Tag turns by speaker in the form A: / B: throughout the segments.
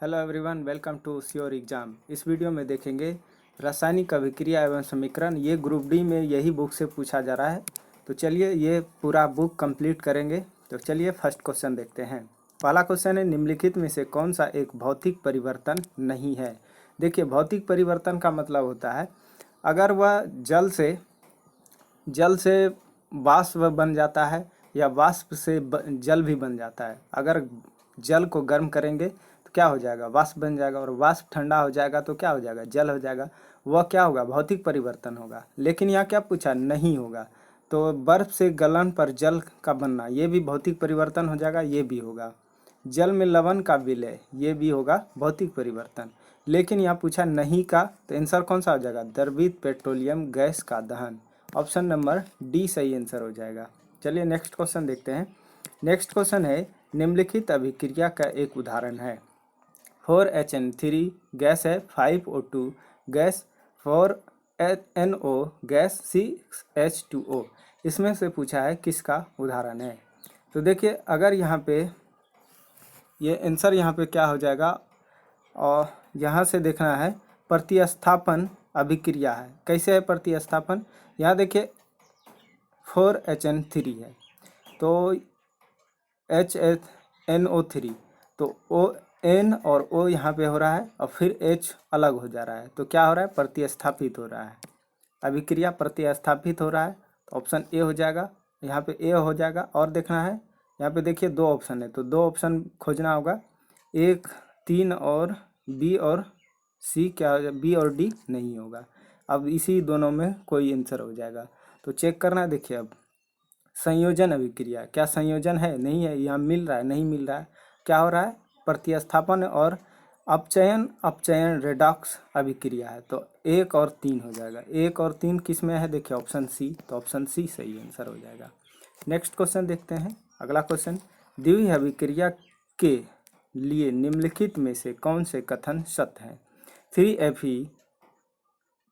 A: Hello everyone, welcome to sure exam. इस video में देखेंगे रासायनिक अभिक्रिया एवं समीकरण। ये ग्रुप डी में यही बुक से पूछा जा रहा है। तो चलिए ये पूरा बुक कंप्लीट करेंगे। तो चलिए फर्स्ट क्वेश्चन देखते हैं। पहला क्वेश्चन है, निम्नलिखित में से कौन सा एक भौतिक परिवर्तन नहीं है। देखिए, भौतिक परिवर्तन का मतलब होता है अगर वह जल से वाष्प बन जाता है या वाष्प से जल भी बन जाता है। अगर जल को गर्म करेंगे तो क्या हो जाएगा, वाष्प बन जाएगा, और वाष्प ठंडा हो जाएगा तो क्या हो जाएगा, जल हो जाएगा। वह क्या होगा, भौतिक परिवर्तन होगा। लेकिन यहाँ क्या पूछा, नहीं होगा। तो बर्फ से गलन पर जल का बनना, ये भी भौतिक परिवर्तन हो जाएगा, ये भी होगा। जल में लवण का विलय, ये भी होगा भौतिक परिवर्तन। लेकिन यहाँ पूछा नहीं का, तो आंसर कौन सा हो जाएगा, द्रवित पेट्रोलियम गैस का दहन। ऑप्शन नंबर डी सही आंसर हो जाएगा। चलिए नेक्स्ट क्वेश्चन देखते हैं। नेक्स्ट क्वेश्चन है, निम्नलिखित अभिक्रिया का एक उदाहरण है। 4HN3 गैस है, 5O2 gas, 4NO gas, 6H2O। इसमें से पूछा है किसका उदाहरण है। तो देखिए, अगर यहाँ पे ये आंसर यहाँ पे क्या हो जाएगा, और यहाँ से देखना है प्रतिस्थापन अभिक्रिया है। कैसे है प्रतिस्थापन, यहाँ देखिए 4HN3 है तो HNO3, तो ON और O यहाँ पे हो रहा है और फिर H अलग हो जा रहा है। तो क्या हो रहा है, प्रतिस्थापित हो रहा है, अभिक्रिया प्रतिस्थापित हो रहा है। तो ऑप्शन ए हो जाएगा, यहाँ पे ए हो जाएगा। और देखना है, यहाँ पे देखिए दो ऑप्शन है तो दो ऑप्शन खोजना होगा, 1, 3 और बी और सी। क्या हो जाएगा, बी और डी नहीं होगा। अब इसी दोनों में कोई आंसर हो जाएगा। तो चेक करना है। देखिए, अब संयोजन अभिक्रिया, क्या संयोजन है, नहीं है, यहाँ मिल रहा है, नहीं मिल रहा है। क्या हो रहा है, प्रतिस्थापन और अपचयन रेडॉक्स अभिक्रिया है। तो 1 और 3 हो जाएगा। 1 और 3 किस में है, देखिए ऑप्शन सी। तो ऑप्शन सी सही आंसर हो जाएगा। नेक्स्ट क्वेश्चन देखते हैं। अगला क्वेश्चन, द्वितीय अभिक्रिया के लिए निम्नलिखित में से कौन से कथन सत्य हैं। 3Fe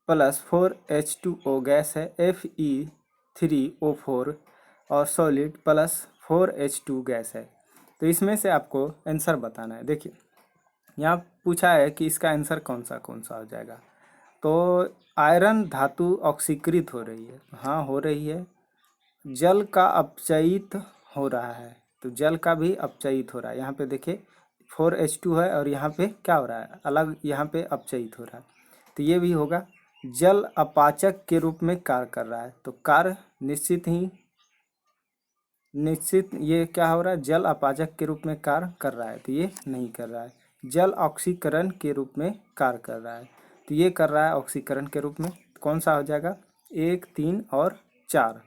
A: प्लस 4H2O गैस है, Fe3O4 और सॉलिड प्लस 4H2 गैस है। तो इसमें से आपको आंसर बताना है। देखिए, यहाँ पूछा है कि इसका आंसर कौन सा हो जाएगा। तो आयरन धातु ऑक्सीकृत हो रही है, हाँ हो रही है। जल का अपचयित हो रहा है, तो जल का भी अपचयित हो रहा है। यहाँ पे देखिए 4H2 है और यहाँ पे क्या हो रहा है, अलग, यहाँ पे अपचयित हो रहा है। तो ये भी होगा। जल अपाचक के रूप में कार्य कर रहा है, तो कार्य निश्चित ये क्या हो रहा है, जल अपाचक के रूप में कार्य कर रहा है, तो ये नहीं कर रहा है। जल ऑक्सीकरण के रूप में कार्य कर रहा है, तो ये कर रहा है ऑक्सीकरण के रूप में। कौन सा हो जाएगा, 1, 3 और 4।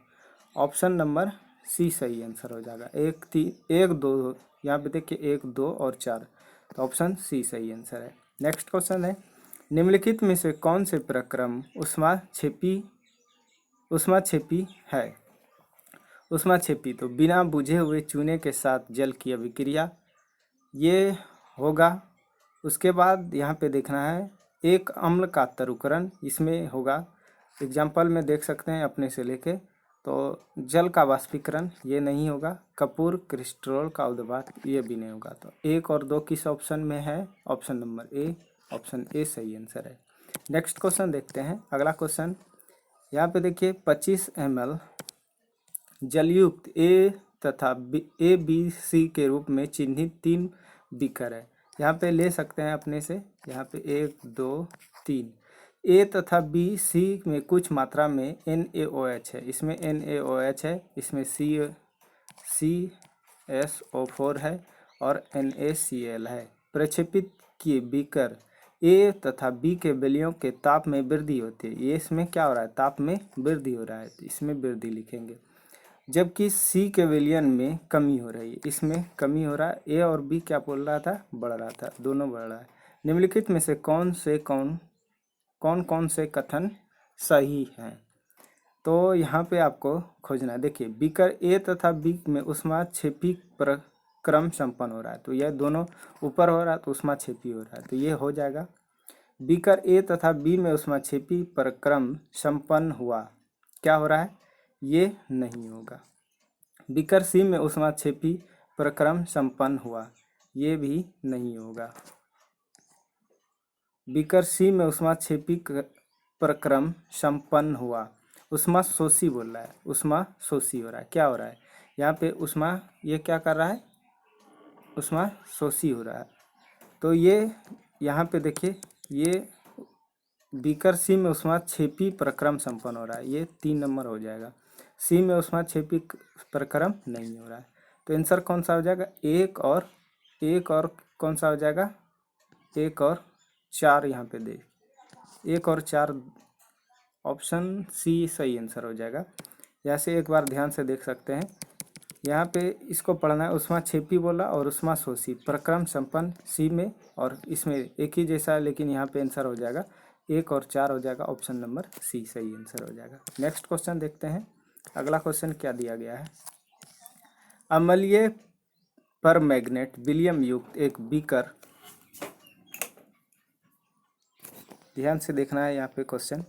A: ऑप्शन नंबर सी सही आंसर हो जाएगा। 1, 3, 1, 2, यहाँ पे देखिए 1, 2 और 4, तो ऑप्शन सी सही आंसर है। नेक्स्ट क्वेश्चन है, निम्नलिखित में से कौन से प्रक्रम ऊष्माक्षेपी है। ऊष्माक्षेपी, तो बिना बुझे हुए चूने के साथ जल की अभिक्रिया, ये होगा। उसके बाद यहाँ पे देखना है, एक अम्ल का तरुकरण, इसमें होगा। एग्जाम्पल में देख सकते हैं अपने से लेके। तो जल का वाष्पीकरण, ये नहीं होगा। कपूर क्रिस्टोल का उद्वात, ये भी नहीं होगा। तो 1 और 2 किस ऑप्शन में है, option number A. Option A सही आंसर है। नेक्स्ट क्वेश्चन देखते हैं। अगला क्वेश्चन, यहाँ पे देखिए 25 ml जलयुक्त ए तथा ABC के रूप में चिन्हित 3 बीकर है। यहाँ पे ले सकते हैं अपने से, यहाँ पे 1, 2, 3। ए तथा BC में कुछ मात्रा में NaOH है, इसमें NaOH है, इसमें CSO4 है और NaCl है। प्रक्षेपित किए बीकर ए तथा बी के बलियों के ताप में वृद्धि होती है। ये इसमें क्या हो रहा है, ताप में वृद्धि हो रहा है, तो इसमें वृद्धि लिखेंगे। जबकि सी के विलयन में कमी हो रही है, इसमें कमी हो रहा है। ए और बी क्या बोल रहा था, बढ़ रहा था, दोनों बढ़ रहा है। निम्नलिखित में से कौन कौन से कथन सही हैं। तो यहाँ पे आपको खोजना है। देखिए, बीकर ए तथा बी में ऊष्माक्षेपी प्रक्रम संपन्न हो रहा है, तो यह दोनों ऊपर हो रहा है, तो ऊष्माक्षेपी हो रहा है, तो ये हो जाएगा। बीकर ए तथा बी में ऊष्माक्षेपी प्रक्रम संपन्न हुआ, क्या हो रहा है, ये नहीं होगा। बीकर सी में ऊष्माक्षेपी प्रक्रम संपन्न हुआ, ये भी नहीं होगा। बीकर सी में ऊष्माक्षेपी प्रक्रम संपन्न हुआ। ऊष्मा शोषी बोल रहा है, ऊष्मा शोषी हो रहा है, क्या हो रहा है यहाँ पे ऊष्मा, ये क्या कर रहा है, ऊष्मा शोषी हो रहा है। तो ये यहाँ पे देखिए, ये बीकर सी में ऊष्माक्षेपी प्रक्रम संपन्न हो रहा है, ये 3 नंबर हो जाएगा। सी में ऊष्माक्षेपी प्रक्रम नहीं हो रहा है, तो आंसर कौन सा हो जाएगा, एक और कौन सा हो जाएगा, 1 और 4 यहाँ पे दे, 1 और 4, ऑप्शन सी सही आंसर हो जाएगा। यहाँ से एक बार ध्यान से देख सकते हैं, यहाँ पे इसको पढ़ना है, ऊष्माक्षेपी बोला और ऊष्मा शोषी प्रक्रम संपन्न सी में, और इसमें एक ही जैसा है, लेकिन यहाँ पे आंसर हो जाएगा 1 और 4 हो जाएगा, ऑप्शन नंबर सी सही आंसर हो जाएगा। नेक्स्ट क्वेश्चन देखते हैं, अगला क्वेश्चन क्या दिया गया है। अम्लीय परमैंगनेट विलियम युक्त एक बीकर, ध्यान से देखना है यहाँ पे क्वेश्चन।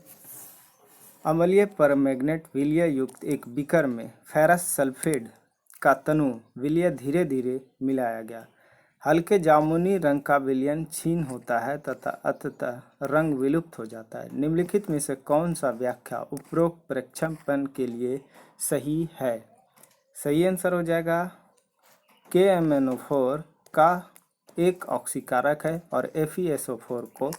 A: अम्लीय परमैंगनेट विलय युक्त एक बीकर में फेरस सल्फेट का तनु विलय धीरे धीरे मिलाया गया। हल्के जामुनी रंग का विलयन क्षीण होता है तथा अंततः रंग विलुप्त हो जाता है। निम्नलिखित में से कौन सा व्याख्या उपरोक्त प्रक्षेपण के लिए सही है। सही आंसर हो जाएगा KMnO4 का एक ऑक्सीकारक है और FeSO4 को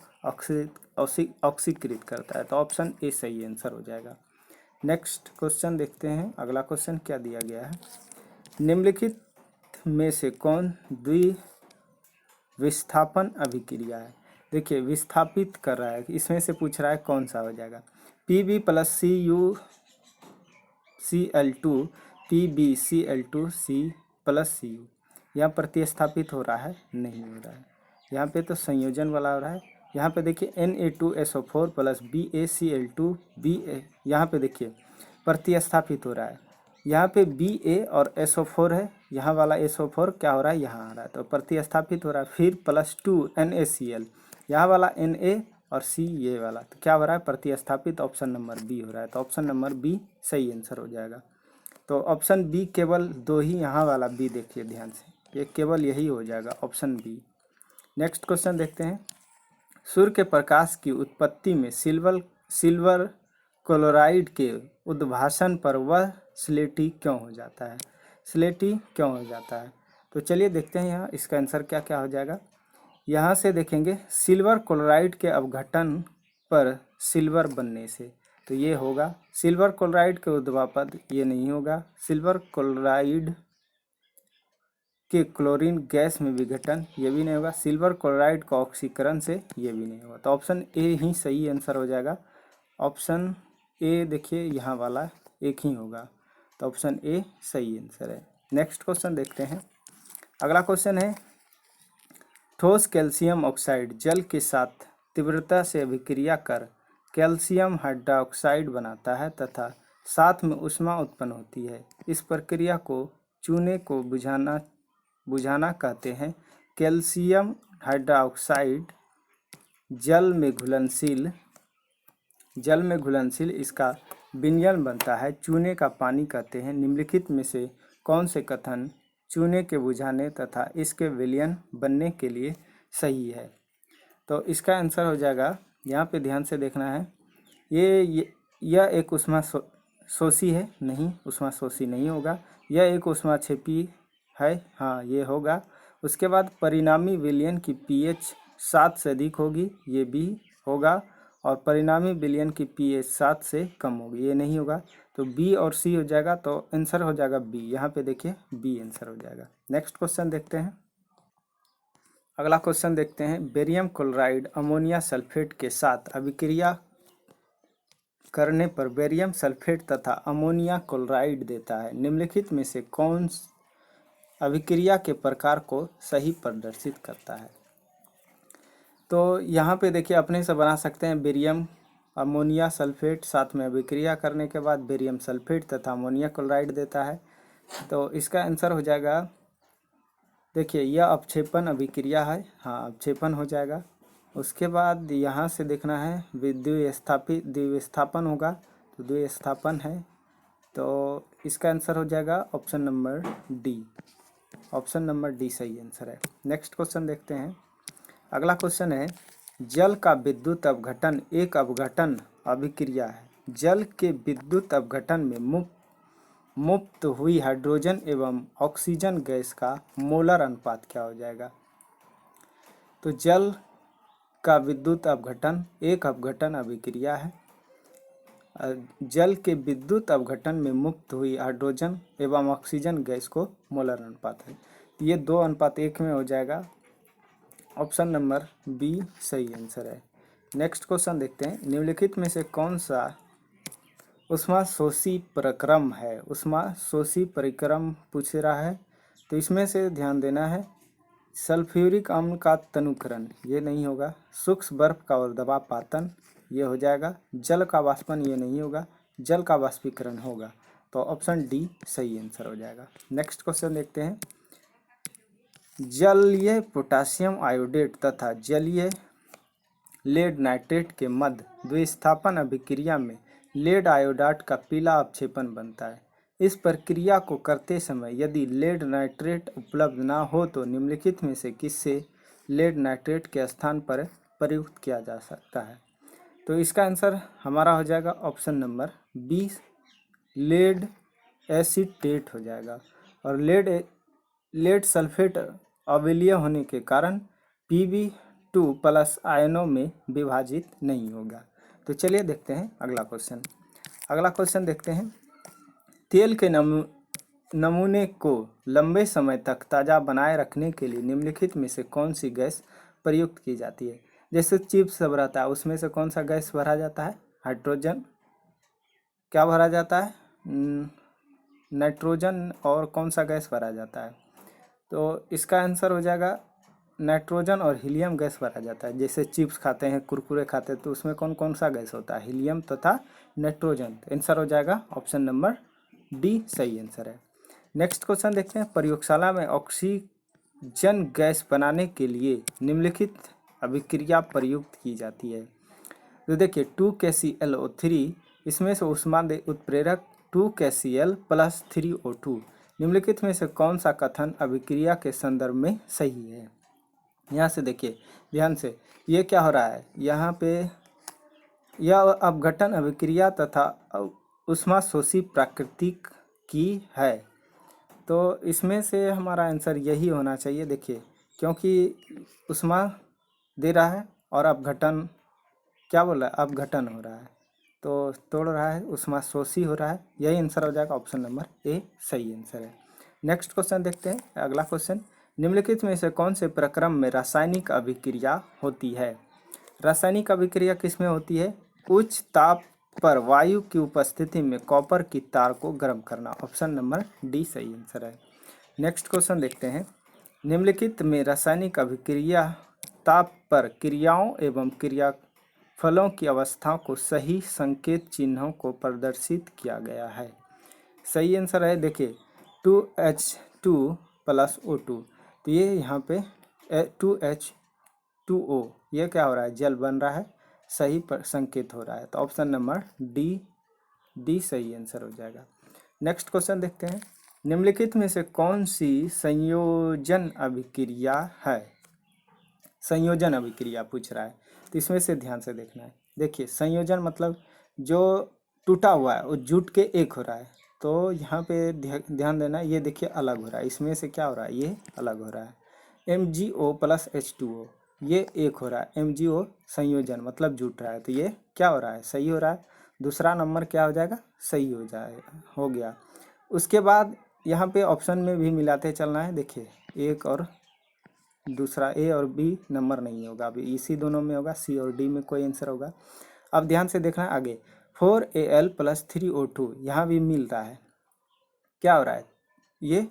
A: ऑक्सीकृत करता है, तो ऑप्शन ए सही आंसर हो जाएगा। नेक्स्ट क्वेश्चन देखते हैं, अगला क्वेश्चन क्या दिया गया है। निम्नलिखित में से कौन द्विविस्थापन अभिक्रिया है। देखिए विस्थापित कर रहा है, इसमें से पूछ रहा है कौन सा हो जाएगा। Pb + CuCl2 PbCl2 C + Cu, यहाँ प्रतिस्थापित हो रहा है, नहीं हो रहा है, यहाँ पे तो संयोजन वाला हो रहा है। यहाँ पे देखिए Na2SO4 + BaCl2 Ba, यहाँ पे देखिए प्रतिस्थापित हो रहा है, यहाँ पे Ba और SO4 है, यहाँ वाला SO4 क्या हो रहा है, यहाँ आ रहा है, तो प्रतिस्थापित हो रहा है। फिर +2 NaCl, यहाँ वाला Na और C ये वाला, तो क्या हो रहा है, प्रतिस्थापित, ऑप्शन नंबर बी हो रहा है, तो ऑप्शन नंबर बी सही आंसर हो जाएगा। तो ऑप्शन बी केवल 2 ही, यहाँ वाला बी देखिए ध्यान से, ये केवल यही हो जाएगा, ऑप्शन बी। नेक्स्ट क्वेश्चन देखते हैं। सूर्य के प्रकाश की उत्पत्ति में सिल्वर क्लोराइड के उद्भासन पर वह स्लेटी क्यों हो जाता है। स्लेटी क्यों हो जाता है, तो चलिए देखते हैं यहाँ इसका आंसर क्या क्या हो जाएगा। यहाँ से देखेंगे सिल्वर क्लोराइड के अपघटन पर सिल्वर बनने से, तो ये होगा सिल्वर क्लोराइड के उद्वापद, ये नहीं होगा। सिल्वर क्लोराइड के क्लोरीन गैस में विघटन, ये भी नहीं होगा। सिल्वर क्लोराइड का ऑक्सीकरण से, ये भी नहीं होगा, तो ऑप्शन ए ही सही आंसर हो जाएगा। ऑप्शन ए देखिए यहाँ वाला एक ही होगा, तो ऑप्शन ए सही आंसर है। नेक्स्ट क्वेश्चन देखते हैं, अगला क्वेश्चन है। ठोस कैल्शियम ऑक्साइड जल के साथ तीव्रता से अभिक्रिया कर कैल्शियम हाइड्रोक्साइड बनाता है तथा साथ में ऊष्मा उत्पन्न होती है। इस प्रक्रिया को चूने को बुझाना कहते हैं। कैल्शियम हाइड्रोक्साइड जल में घुलनशील इसका विलयन बनता है, चूने का पानी कहते हैं। निम्नलिखित में से कौन से कथन चूने के बुझाने तथा इसके विलयन बनने के लिए सही है। तो इसका आंसर हो जाएगा, यहाँ पे ध्यान से देखना है, यह एक ऊष्मा शोषी है, नहीं ऊष्मा शोषी नहीं होगा। यह एक ऊष्माक्षेपी है, हाँ ये होगा। उसके बाद परिणामी विलयन की pH 7 से अधिक होगी, ये भी होगा। और परिणामी विलयन की pH 7 से कम होगी, ये नहीं होगा। तो बी और सी हो जाएगा, तो आंसर हो जाएगा बी। यहाँ पे देखिए बी आंसर हो जाएगा। नेक्स्ट क्वेश्चन देखते हैं, अगला क्वेश्चन देखते हैं। बेरियम क्लोराइड अमोनिया सल्फेट के साथ अभिक्रिया करने पर बेरियम सल्फेट तथा अमोनिया क्लोराइड देता है। निम्नलिखित में से कौन अभिक्रिया के प्रकार को सही प्रदर्शित करता है। तो यहाँ पे देखिए अपने से बना सकते हैं। बेरियम अमोनिया सल्फेट साथ में अभिक्रिया करने के बाद बेरियम सल्फेट तथा अमोनिया क्लोराइड देता है, तो इसका आंसर हो जाएगा, देखिए यह अपक्षेपण अभिक्रिया है, हाँ अपक्षेपण हो जाएगा। उसके बाद यहाँ से देखना है द्विविस्थापन होगा, तो द्विविस्थापन है, तो इसका आंसर हो जाएगा option number D. Option number D सही आंसर है। नेक्स्ट क्वेश्चन देखते हैं, अगला क्वेश्चन है। जल का विद्युत अपघटन एक अपघटन अभिक्रिया है। जल के विद्युत अपघटन में मुक्त हुई हाइड्रोजन एवं ऑक्सीजन गैस का मोलर अनुपात क्या हो जाएगा? तो जल का विद्युत अपघटन एक अपघटन अभिक्रिया है। जल के विद्युत अपघटन में मुक्त हुई हाइड्रोजन एवं ऑक्सीजन गैस को मोलर अनुपात है। ये 2:1 में हो जाएगा। ऑप्शन नंबर बी सही आंसर है। नेक्स्ट क्वेश्चन देखते हैं, निम्नलिखित में से कौन सा ऊष्माशोषी प्रक्रम है? ऊष्माशोषी प्रक्रम पूछ रहा है, तो इसमें से ध्यान देना है। सल्फ्यूरिक अम्ल का तनुकरण ये नहीं होगा। सूक्ष्म बर्फ का और दबापातन ये हो जाएगा। जल का वाष्पन ये नहीं होगा। जल का वाष्पीकरण होगा। तो ऑप्शन डी सही आंसर हो जाएगा। नेक्स्ट क्वेश्चन देखते हैं, जलीय पोटासियम आयोडेट तथा जलीय लेड नाइट्रेट के मध्य द्विस्थापन अभिक्रिया में लेड आयोडाट का पीला अपक्षेपण बनता है। इस प्रक्रिया को करते समय यदि लेड नाइट्रेट उपलब्ध ना हो तो निम्नलिखित में से किससे लेड नाइट्रेट के स्थान पर प्रयुक्त किया जा सकता है? तो इसका आंसर हमारा हो जाएगा option number B, lead acetate हो जाएगा। और लेड सल्फेट अम्लीय होने के कारण Pb2+ आयनों में विभाजित नहीं होगा। तो चलिए देखते हैं अगला क्वेश्चन। अगला क्वेश्चन देखते हैं, तेल के नमूने को लंबे समय तक ताज़ा बनाए रखने के लिए निम्नलिखित में से कौन सी गैस प्रयुक्त की जाती है? जैसे चिप्स सब रहता है, उसमें से कौन सा गैस भरा जाता है? हाइड्रोजन। क्या भरा जाता है? नाइट्रोजन। और कौन सा गैस भरा जाता है? तो इसका आंसर हो जाएगा नाइट्रोजन और हीलियम गैस भरा जाता है। जैसे चिप्स खाते हैं, कुरकुरे खाते हैं, तो उसमें कौन कौन सा गैस होता है? हीलियम तथा नाइट्रोजन। तो आंसर हो जाएगा ऑप्शन नंबर डी सही आंसर है। नेक्स्ट क्वेश्चन देखते हैं, प्रयोगशाला में ऑक्सीजन गैस बनाने के लिए निम्नलिखित अभिक्रिया प्रयुक्त की जाती है। तो देखिए 2KClO3, इसमें से ऊष्मा उत्प्रेरक 2KCl + 3O2। निम्नलिखित में से कौन सा कथन अभिक्रिया के संदर्भ में सही है? यहाँ से देखिए ध्यान से, ये क्या हो रहा है? यहाँ पे यह अपघटन अभिक्रिया तथा ऊष्माशोषी प्राकृतिक की है। तो इसमें से हमारा आंसर यही होना चाहिए। देखिए क्योंकि ऊष्मा दे रहा है और अपघटन क्या बोल रहा है? अपघटन हो रहा है, तो तोड़ रहा है, ऊष्माशोषी हो रहा है। यही आंसर हो जाएगा, ऑप्शन नंबर ए सही आंसर है। नेक्स्ट क्वेश्चन देखते हैं, अगला क्वेश्चन, निम्नलिखित में से कौन से प्रक्रम में रासायनिक अभिक्रिया होती है? रासायनिक अभिक्रिया किस में होती है? उच्च ताप पर वायु की उपस्थिति में कॉपर की तार को गर्म करना। ऑप्शन नंबर डी सही आंसर है। नेक्स्ट क्वेश्चन देखते हैं, निम्नलिखित में रासायनिक अभिक्रिया ताप पर क्रियाओं एवं क्रियाफलों की अवस्थाओं को सही संकेत चिन्हों को प्रदर्शित किया गया है। सही आंसर है देखिए 2H2 + O2। तो ये यहाँ पे 2H2O, ये क्या हो रहा है? जल बन रहा है, सही पर संकेत हो रहा है। तो ऑप्शन नंबर डी सही आंसर हो जाएगा। नेक्स्ट क्वेश्चन देखते हैं, निम्नलिखित में से कौन सी संयोजन अभिक्रिया है? संयोजन अभिक्रिया पूछ रहा है, तो इसमें से ध्यान से देखना है। देखिए संयोजन मतलब जो टूटा हुआ है वो जुट के एक हो रहा है। तो यहाँ पे ध्यान देना, ये देखिए अलग हो रहा है। इसमें से क्या हो रहा है? ये अलग हो रहा है। MgO + H2O, ये एक हो रहा है। MgO संयोजन मतलब जुट रहा है, तो ये क्या हो रहा है? सही हो रहा है। दूसरा नंबर क्या हो जाएगा? सही हो जाएगा, हो गया। उसके बाद यहाँ पे ऑप्शन में भी मिलाते चलना है। देखिए एक और दूसरा, ए और बी नंबर नहीं होगा, अभी इसी दोनों में होगा, सी और डी में कोई आंसर होगा। अब ध्यान से देखना है आगे, 4Al + 3O2, यहाँ भी मिल रहा है। क्या हो रहा है? ये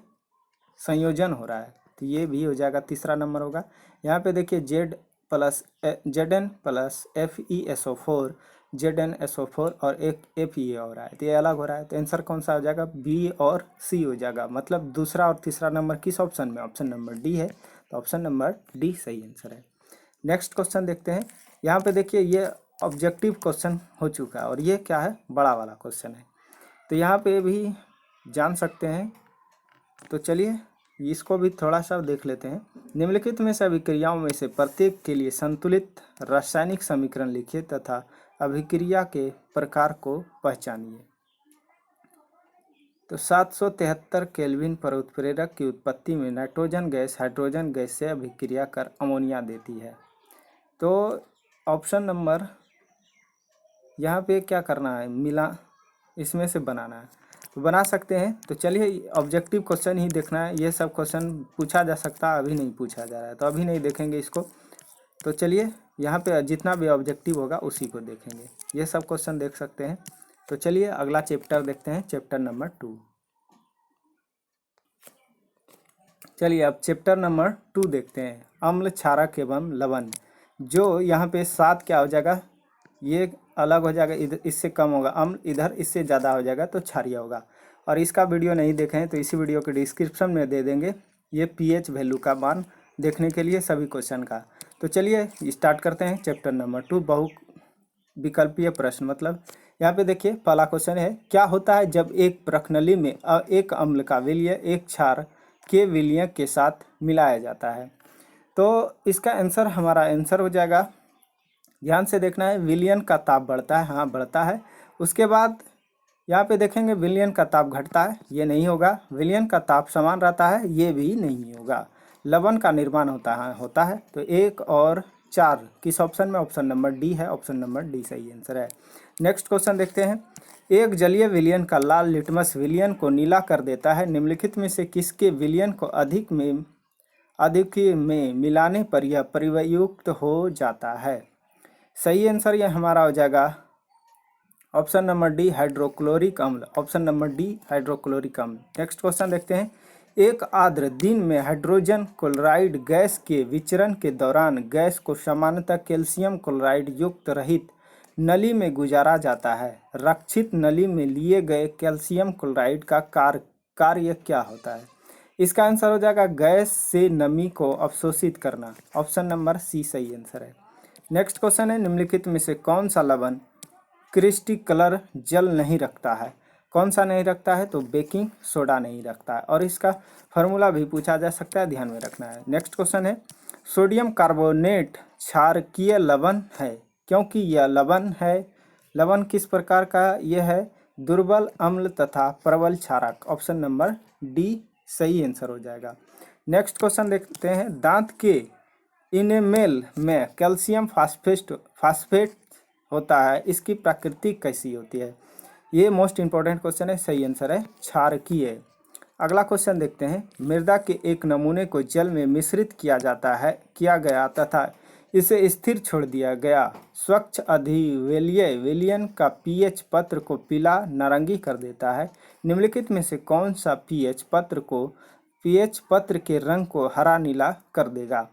A: संयोजन हो रहा है, तो ये भी हो जाएगा, तीसरा नंबर होगा। यहाँ पे देखिए Zn + FeSO4, ZnSO4 और एक Fe हो रहा है, तो ये अलग हो रहा है। तो आंसर कौन सा हो जाएगा? बी और सी हो जाएगा। मतलब दूसरा और तीसरा नंबर किस ऑप्शन में? ऑप्शन नंबर डी है। तो ऑप्शन नंबर डी सही आंसर है। नेक्स्ट क्वेश्चन देखते हैं, यहाँ पे देखिए ये ऑब्जेक्टिव क्वेश्चन हो चुका है और ये क्या है? बड़ा वाला क्वेश्चन है। तो यहाँ पे भी जान सकते हैं, तो चलिए इसको भी थोड़ा सा देख लेते हैं। निम्नलिखित में से अभिक्रियाओं में से प्रत्येक के लिए संतुलित रासायनिक समीकरण लिखिए तथा अभिक्रिया के प्रकार को पहचानिए। तो 773 केल्विन पर उत्प्रेरक की उत्पत्ति में नाइट्रोजन गैस हाइड्रोजन गैस से अभिक्रिया कर अमोनिया देती है। तो ऑप्शन नंबर यहाँ पे क्या करना है, मिला इसमें से बनाना है, तो बना सकते हैं। तो चलिए ऑब्जेक्टिव क्वेश्चन ही देखना है, ये सब क्वेश्चन पूछा जा सकता है, अभी नहीं पूछा जा रहा है तो अभी नहीं देखेंगे इसको। तो चलिए यहाँ पे जितना भी ऑब्जेक्टिव होगा उसी को देखेंगे, ये सब क्वेश्चन देख सकते हैं। तो चलिए अगला चैप्टर देखते हैं, चैप्टर नंबर 2। चलिए अब चैप्टर नंबर 2 देखते हैं, अम्ल क्षारक एवं लवण। जो यहाँ पे 7 क्या हो जाएगा, ये अलग हो जाएगा, इधर इससे कम होगा अम्ल, इधर इससे ज़्यादा हो जाएगा तो क्षारीय होगा। और इसका वीडियो नहीं देखे हैं तो इसी वीडियो के डिस्क्रिप्शन में दे देंगे ये पीएच वैल्यू का मान देखने के लिए सभी क्वेश्चन का। तो चलिए स्टार्ट करते हैं चैप्टर नंबर 2, बहु विकल्पीय प्रश्न। मतलब यहाँ पे देखिए पहला क्वेश्चन है, क्या होता है जब एक प्रकनली में एक अम्ल का विलय एक क्षार के विलय के साथ मिलाया जाता है। तो इसका आंसर हमारा आंसर हो जाएगा, ध्यान से देखना है, विलयन का ताप बढ़ता है, हाँ बढ़ता है। उसके बाद यहाँ पे देखेंगे विलयन का ताप घटता है, ये नहीं होगा। विलयन का ताप समान रहता है, ये भी नहीं होगा। लवण का निर्माण होता है। तो 1 और 4 किस ऑप्शन में, ऑप्शन नंबर डी है, ऑप्शन नंबर डी सही आंसर है। नेक्स्ट क्वेश्चन देखते हैं, एक जलीय विलयन का लाल लिटमस विलयन को नीला कर देता है, निम्नलिखित में से किसके विलयन को अधिक में मिलाने पर यह परिवयुक्त हो जाता है। सही आंसर ये हमारा हो जाएगा ऑप्शन नंबर डी हाइड्रोक्लोरिक अम्ल, ऑप्शन नंबर डी हाइड्रोक्लोरिक अम्ल। नेक्स्ट क्वेश्चन देखते हैं, एक आर्द्र दिन में हाइड्रोजन क्लोराइड गैस के विचरण के दौरान गैस को सामान्यतः कैल्शियम क्लोराइड युक्त रहित नली में गुजारा जाता है। रक्षित नली में लिए गए कैल्शियम क्लोराइड का कार्य क्या होता है। इसका आंसर हो जाएगा गैस से नमी को अवशोषित करना, ऑप्शन नंबर सी सही आंसर है। नेक्स्ट क्वेश्चन है, निम्नलिखित में से कौन सा लवण क्रिस्टल कलर जल नहीं रखता है। कौन सा नहीं रखता है, तो बेकिंग सोडा नहीं रखता है, और इसका फार्मूला भी पूछा जा सकता है, ध्यान में रखना है। नेक्स्ट क्वेश्चन है, सोडियम कार्बोनेट क्षारकीय लवण है क्योंकि यह लवण है। लवण किस प्रकार का यह है, दुर्बल अम्ल तथा प्रबल क्षारक, ऑप्शन नंबर डी सही आंसर हो जाएगा। नेक्स्ट क्वेश्चन देखते हैं, दांत के इनेमेल में कैल्शियम फास्फेट होता है, इसकी प्रकृति कैसी होती है। ये मोस्ट इंपॉर्टेंट क्वेश्चन है, सही आंसर है क्षारकीय। अगला क्वेश्चन देखते हैं, मृदा के एक नमूने को जल में मिश्रित किया गया तथा इसे स्थिर छोड़ दिया गया। स्वच्छ अधिवेलीय विलयन का पीएच पत्र को पीला नारंगी कर देता है। निम्नलिखित में से कौन सा पीएच पत्र के रंग को हरा नीला कर देगा।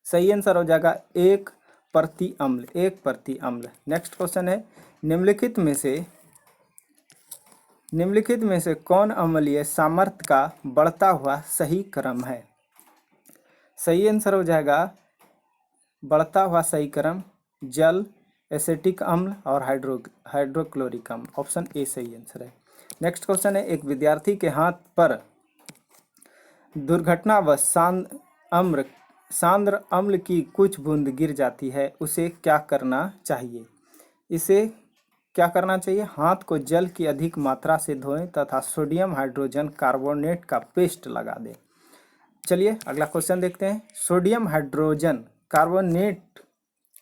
A: सही आंसर हो जाएगा 1% अम्ल। नेक्स्ट क्वेश्चन है, निम्नलिखित में से कौन अम्लीय सामर्थ्य का बढ़ता हुआ सही क्रम है। सही आंसर हो जाएगा बढ़ता हुआ सही क्रम जल, एसिटिक अम्ल और हाइड्रोक्लोरिक अम्ल, ऑप्शन ए सही आंसर है। नेक्स्ट क्वेश्चन है, एक विद्यार्थी के हाथ पर दुर्घटनावश सांद्र अम्ल की कुछ बूंद गिर जाती है, उसे क्या करना चाहिए। इसे क्या करना चाहिए, हाथ को जल की अधिक मात्रा से धोएं तथा सोडियम हाइड्रोजन कार्बोनेट का पेस्ट लगा दें। चलिए अगला क्वेश्चन देखते हैं, सोडियम हाइड्रोजन कार्बोनेट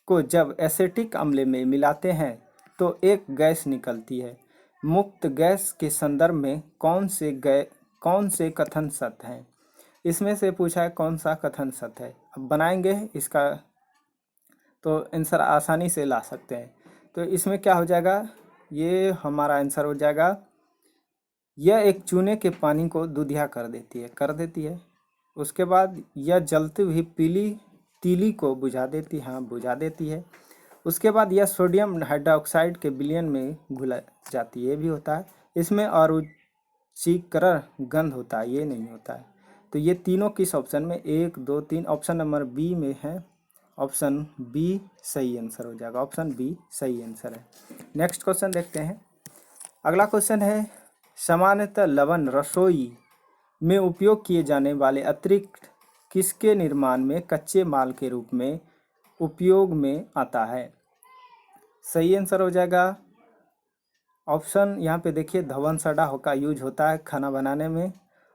A: को जब एसिटिक अम्ल में मिलाते हैं तो एक गैस निकलती है। मुक्त गैस के संदर्भ में कौन से कथन सत्य हैं। इसमें से पूछा है कौन सा कथन सत्य है। अब बनाएंगे इसका तो आंसर आसानी से ला सकते हैं। तो इसमें क्या हो जाएगा, ये हमारा आंसर हो जाएगा, यह एक चूने के पानी को दूधिया कर देती है। उसके बाद यह जलती हुई पीली तीली को बुझा देती है। उसके बाद यह सोडियम हाइड्रोक्साइड के विलयन में घुल जाती है, ये भी होता है। इसमें अरुचिकर गंध होता है, ये नहीं होता है। तो ये तीनों किस ऑप्शन में, 1 2 3, ऑप्शन नंबर बी में है, ऑप्शन बी सही आंसर हो जाएगा, ऑप्शन बी सही आंसर है। नेक्स्ट क्वेश्चन देखते हैं। अगला क्वेश्चन है, सामान्यतः लवण रसोई में उपयोग किए जाने वाले अतिरिक्त किसके निर्माण में कच्चे माल के रूप में उपयोग में आता है? सही आंसर हो जाएगा ऑप्शन, यहाँ पे देखिए धवन सोडा का यूज होता है खाना बनाने में,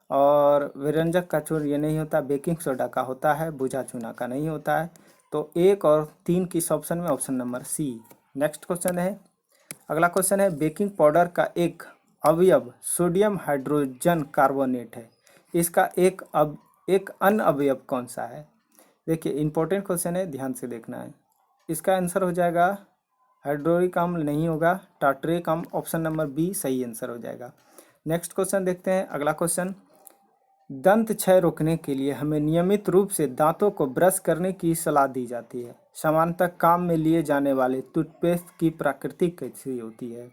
A: और व्यंजक का चूर्ण ये नहीं होता, बेकिंग सोडा का होता है, भुजा चूना का नहीं होता है। तो 1 और 3 किस ऑप्शन में? Option number C. Next question है, अगला क्वेश्चन है, बेकिंग पाउडर का एक अवयव सोडियम हाइड्रोजन कार्बोनेट है, इसका एक अन्य अवयव कौन सा है? देखिए इंपॉर्टेंट क्वेश्चन है, ध्यान से देखना है। इसका आंसर हो जाएगा हाइड्रोक्लोरिक अम्ल नहीं होगा, टार्टरिक अम्ल, ऑप्शन नंबर बी सही आंसर हो जाएगा। नेक्स्ट क्वेश्चन देखते हैं, अगला क्वेश्चन, दंत क्षय रोकने के लिए हमें नियमित रूप से दांतों को ब्रश करने की सलाह दी जाती है। सामान्यतः काम में लिए जाने वाले टूथपेस्ट की प्रकृति कैसी होती है?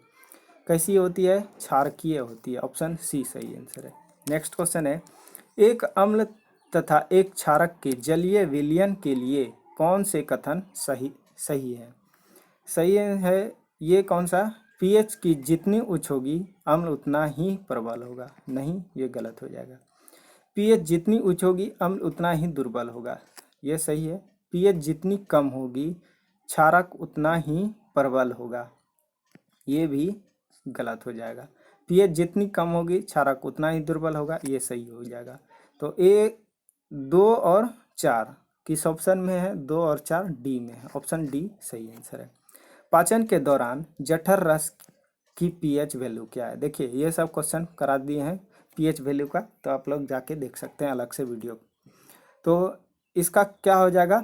A: कैसी होती है? क्षारकीय होती है, ऑप्शन सी सही आंसर है। नेक्स्ट क्वेश्चन है, एक अम्ल तथा एक क्षारक के जलीय विलयन के लिए कौन से कथन सही है? सही है ये कौन सा? पीएच की जितनी उच्च होगी अम्ल उतना ही प्रबल होगा। नहीं, ये गलत हो जाएगा। पीएच जितनी उच्च होगी अम्ल उतना ही दुर्बल होगा, ये सही है। पीएच जितनी कम होगी क्षारक उतना ही प्रबल होगा, ये भी गलत हो जाएगा। पीएच जितनी कम होगी क्षारक उतना ही दुर्बल होगा, ये सही हो जाएगा। तो ए 2 और 4 किस ऑप्शन में है? 2 और 4 डी में है, ऑप्शन डी सही आंसर है। पाचन के दौरान जठर रस की पीएच वैल्यू क्या है? देखिए ये सब क्वेश्चन करा दिए हैं पीएच वैल्यू का, तो आप लोग जाके देख सकते हैं अलग से वीडियो। तो इसका क्या हो जाएगा?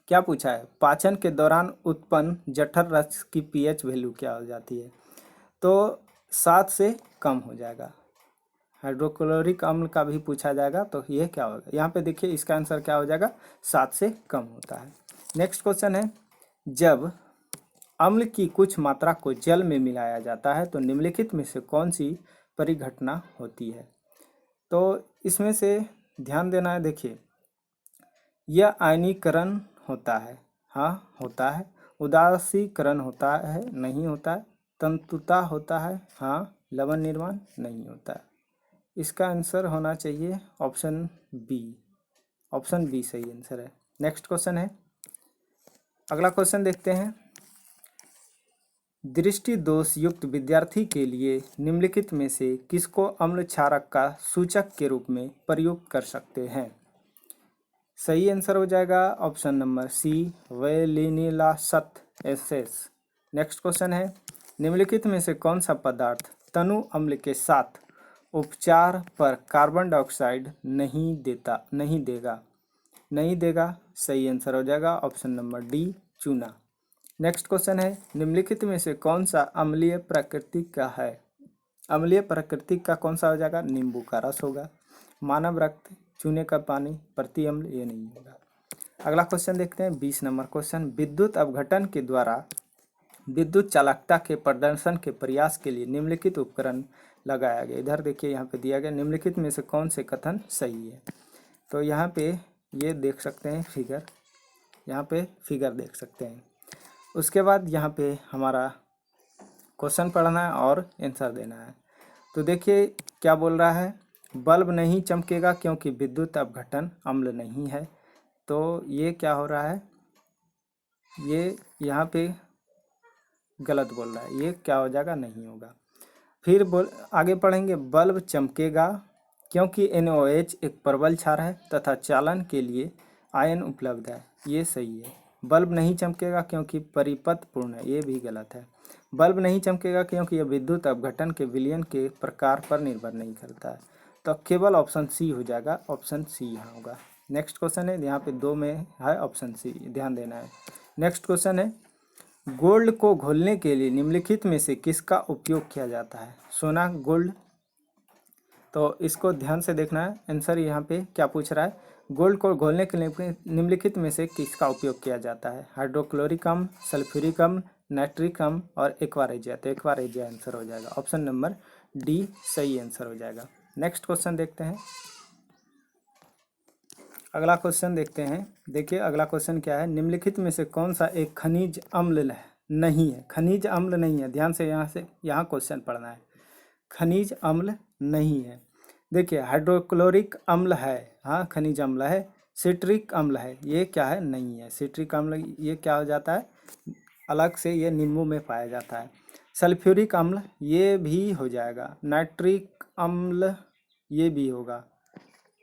A: क्या पूछा है? पाचन के दौरान उत्पन्न जठर रस की पीएच वैल्यू क्या हो जाती है? तो 7 से कम हो जाएगा। हाइड्रोक्लोरिक अम्ल का भी पूछा जाएगा, तो ये क्या होगा? यहाँ पे देखिए इसका आंसर क्या हो जाएगा? 7 से कम होता है। नेक्स्ट क्वेश्चन है, जब अम्ल की कुछ मात्रा को जल में मिलाया जाता है तो निम्नलिखित में से कौन सी परिघटना होती है? तो इसमें से ध्यान देना है, देखिए यह आयनीकरण होता है, हाँ होता है। उदासीकरण होता है, नहीं होता है। तंतुता होता है, हाँ। लवण निर्माण नहीं होता है। इसका आंसर होना चाहिए ऑप्शन बी, ऑप्शन बी सही आंसर है। नेक्स्ट क्वेश्चन है, अगला क्वेश्चन देखते हैं, दृष्टि दोष युक्त विद्यार्थी के लिए निम्नलिखित में से किसको अम्ल क्षारक का सूचक के रूप में प्रयुक्त कर सकते हैं? सही आंसर हो जाएगा ऑप्शन नंबर सी, वेलिनिलासत एसेस। नेक्स्ट क्वेश्चन है, निम्नलिखित में से कौन सा पदार्थ तनु अम्ल के साथ उपचार पर कार्बन डाइऑक्साइड नहीं देगा? सही आंसर हो जाएगा ऑप्शन नंबर डी, चूना। नेक्स्ट क्वेश्चन है, निम्नलिखित में से कौन सा अम्लीय प्रकृति का है? अम्लीय प्रकृति का कौन सा हो जाएगा? नींबू का रस होगा। मानव रक्त, चूने का पानी, प्रति अम्ल ये नहीं होगा। अगला क्वेश्चन देखते हैं 20 नंबर क्वेश्चन, विद्युत अपघटन के द्वारा विद्युत चालकता के प्रदर्शन के प्रयास के लिए निम्नलिखित उपकरण लगाया गया। इधर देखिए यहाँ पे दिया गया, निम्नलिखित में से कौन से कथन सही है? तो यहाँ पे ये देख सकते हैं फिगर, यहाँ पे फिगर देख सकते हैं। उसके बाद यहाँ पे हमारा क्वेश्चन पढ़ना है और आंसर देना है। तो देखिए क्या बोल रहा है, बल्ब नहीं चमकेगा क्योंकि विद्युत अपघटन अम्ल नहीं है। तो ये क्या हो रहा है? ये यहाँ पे गलत बोल रहा है, ये क्या हो जाएगा? नहीं होगा। फिर आगे पढ़ेंगे, बल्ब चमकेगा क्योंकि NOH एक प्रबल क्षार है तथा चालन के लिए आयन उपलब्ध है, ये सही है। बल्ब नहीं चमकेगा क्योंकि परिपथ पूर्ण है, ये भी गलत है। बल्ब नहीं चमकेगा क्योंकि यह विद्युत अपघटन के विलयन के प्रकार पर निर्भर नहीं करता है। तो केवल ऑप्शन सी हो जाएगा, ऑप्शन सी यहाँ होगा। नेक्स्ट क्वेश्चन है, यहाँ पे 2 में है ऑप्शन सी, ध्यान देना है। नेक्स्ट क्वेश्चन है, गोल्ड को घोलने के लिए निम्नलिखित में से किसका उपयोग किया जाता है? सोना, गोल्ड। तो इसको ध्यान से देखना है, आंसर यहाँ पे क्या पूछ रहा है, गोल्ड को घोलने के लिए निम्नलिखित में से किसका उपयोग किया जाता है? हाइड्रोक्लोरिक अम्ल, सल्फ्यूरिक अम्ल, नाइट्रिक अम्ल और एक्वा रेजिया। तो एक्वा रेजिया आंसर हो जाएगा, ऑप्शन नंबर डी सही आंसर हो जाएगा। नेक्स्ट क्वेश्चन देखते हैं, अगला क्वेश्चन देखते हैं। देखिए अगला क्वेश्चन क्या है, निम्नलिखित में से कौन सा एक खनिज अम्ल नहीं है? खनिज अम्ल नहीं है, ध्यान से यहाँ क्वेश्चन पढ़ना है। खनिज अम्ल नहीं है। देखिए हाइड्रोक्लोरिक अम्ल है, हाँ खनिज अम्ल है। सिट्रिक अम्ल है, ये क्या है, नहीं है। सिट्रिक अम्ल ये क्या हो जाता है, अलग से, ये नींबू में पाया जाता है। सल्फ्यूरिक अम्ल ये भी हो जाएगा। नाइट्रिक अम्ल ये भी होगा।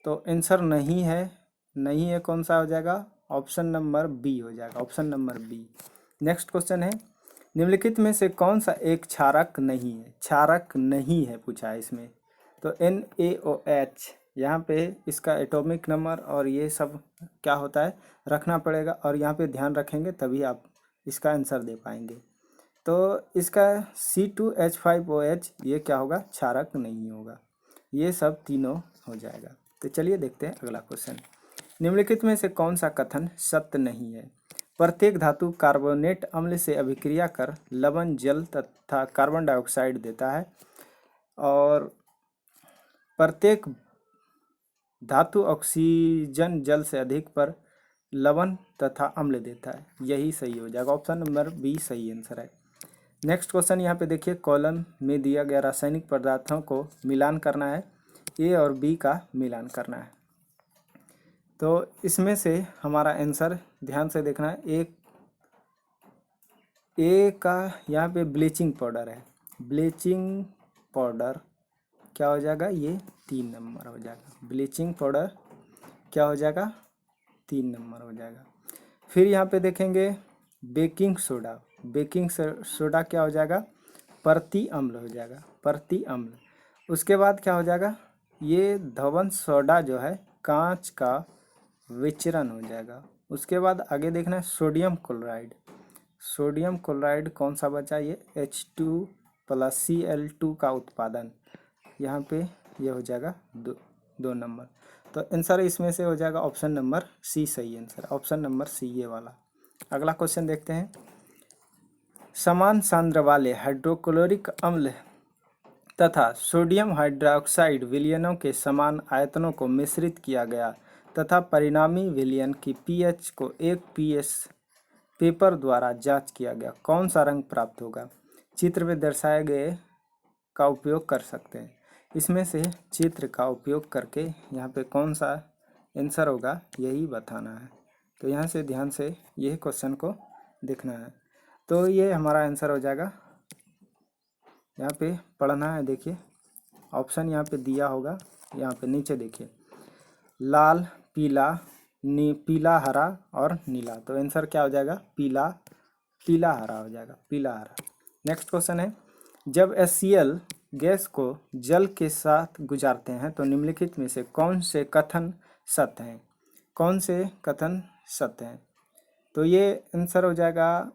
A: तो आंसर नहीं है, नहीं है, कौन सा हो जाएगा, ऑप्शन नंबर बी हो जाएगा, option number B. Next question है, निम्नलिखित में से कौन सा एक क्षारक नहीं है, क्षारक नहीं है पूछा है इसमें। तो NaOH, यहाँ पे इसका एटॉमिक नंबर और ये सब क्या होता है रखना पड़ेगा, और यहाँ पे ध्यान रखेंगे तभी आप इसका आंसर दे पाएंगे। तो इसका C2H5OH ये क्या होगा, क्षारक नहीं होगा। ये सब तीनों हो जाएगा। तो चलिए देखते हैं अगला क्वेश्चन। निम्नलिखित में से कौन सा कथन सत्य नहीं है। प्रत्येक धातु कार्बोनेट अम्ल से अभिक्रिया कर लवण, जल तथा कार्बन डाइऑक्साइड देता है, और प्रत्येक धातु ऑक्सीजन जल से अधिक पर लवण तथा अम्ल देता है। यही सही हो जाएगा, ऑप्शन नंबर बी सही आंसर है। नेक्स्ट क्वेश्चन यहाँ पे देखिए, कॉलम में दिया गया रासायनिक पदार्थों को मिलान करना है, ए और बी का मिलान करना है। तो इसमें से हमारा आंसर ध्यान से देखना है, ए का यहाँ पे ब्लीचिंग पाउडर है। ब्लीचिंग पाउडर क्या हो जाएगा, ये 3 नंबर हो जाएगा। ब्लीचिंग पाउडर क्या हो जाएगा, 3 नंबर हो जाएगा। फिर यहाँ पे देखेंगे बेकिंग सोडा, बेकिंग सोडा क्या हो जाएगा, प्रति अम्ल हो जाएगा, प्रति अम्ल। उसके बाद क्या हो जाएगा, ये धवन सोडा जो है कांच का विचरण हो जाएगा। उसके बाद आगे देखना है सोडियम क्लोराइड, सोडियम क्लोराइड कौन सा बचा, ये H2+Cl2 का उत्पादन, यहाँ पे ये हो जाएगा 2 नंबर। तो आंसर इसमें से हो जाएगा ऑप्शन नंबर सी सही आंसर, ऑप्शन नंबर सी ये वाला। अगला क्वेश्चन देखते हैं, समान सांद्र वाले हाइड्रोक्लोरिक अम्ल तथा सोडियम हाइड्रोक्साइड विलयनों के समान आयतनों को मिश्रित किया गया तथा परिणामी विलयन की पीएच को एक पीएच पेपर द्वारा जांच किया गया, कौन सा रंग प्राप्त होगा। चित्र में दर्शाए गए का उपयोग कर सकते हैं। इसमें से चित्र का उपयोग करके यहाँ पे कौन सा आंसर होगा यही बताना है। तो यहाँ से ध्यान से यह क्वेश्चन को देखना है। तो ये हमारा आंसर हो जाएगा, यहाँ पे पढ़ना है। देखिए ऑप्शन यहाँ पे दिया होगा, यहाँ पे नीचे देखिए, लाल, पीला, पीला, हरा और नीला। तो आंसर क्या हो जाएगा, पीला, पीला हरा हो जाएगा, पीला हरा। नेक्स्ट क्वेश्चन है, जब HCl गैस को जल के साथ गुजारते हैं तो निम्नलिखित में से कौन से कथन सत्य हैं, कौन से कथन सत्य हैं। तो ये आंसर हो जाएगा,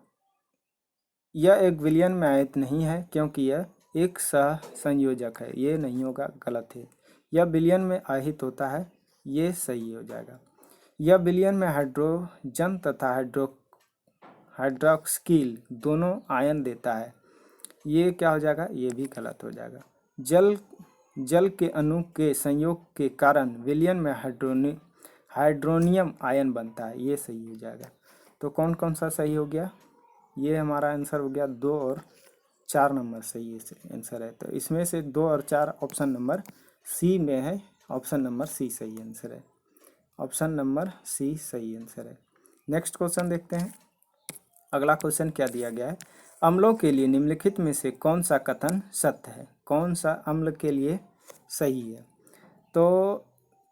A: यह एक विलयन में आयत नहीं है क्योंकि यह एक सह संयोजक है, ये नहीं होगा, गलत है। यह विलयन में आहित होता है, ये सही हो जाएगा। यह विलयन में हाइड्रोजन तथा हाइड्रोक्सिल दोनों आयन देता है, ये क्या हो जाएगा, ये भी गलत हो जाएगा। जल के अणु के संयोग के कारण विलयन में हाइड्रोनियम आयन बनता है, ये सही हो जाएगा। तो कौन कौन सा सही हो गया, ये हमारा आंसर हो गया 2 और 4 नंबर सही आंसर है। तो इसमें से 2 और 4 ऑप्शन नंबर सी में है, ऑप्शन नंबर सी सही आंसर है, ऑप्शन नंबर सी सही आंसर है। नेक्स्ट क्वेश्चन देखते हैं। अगला क्वेश्चन क्या दिया गया है, अम्लों के लिए निम्नलिखित में से कौन सा कथन सत्य है, कौन सा अम्ल के लिए सही है। तो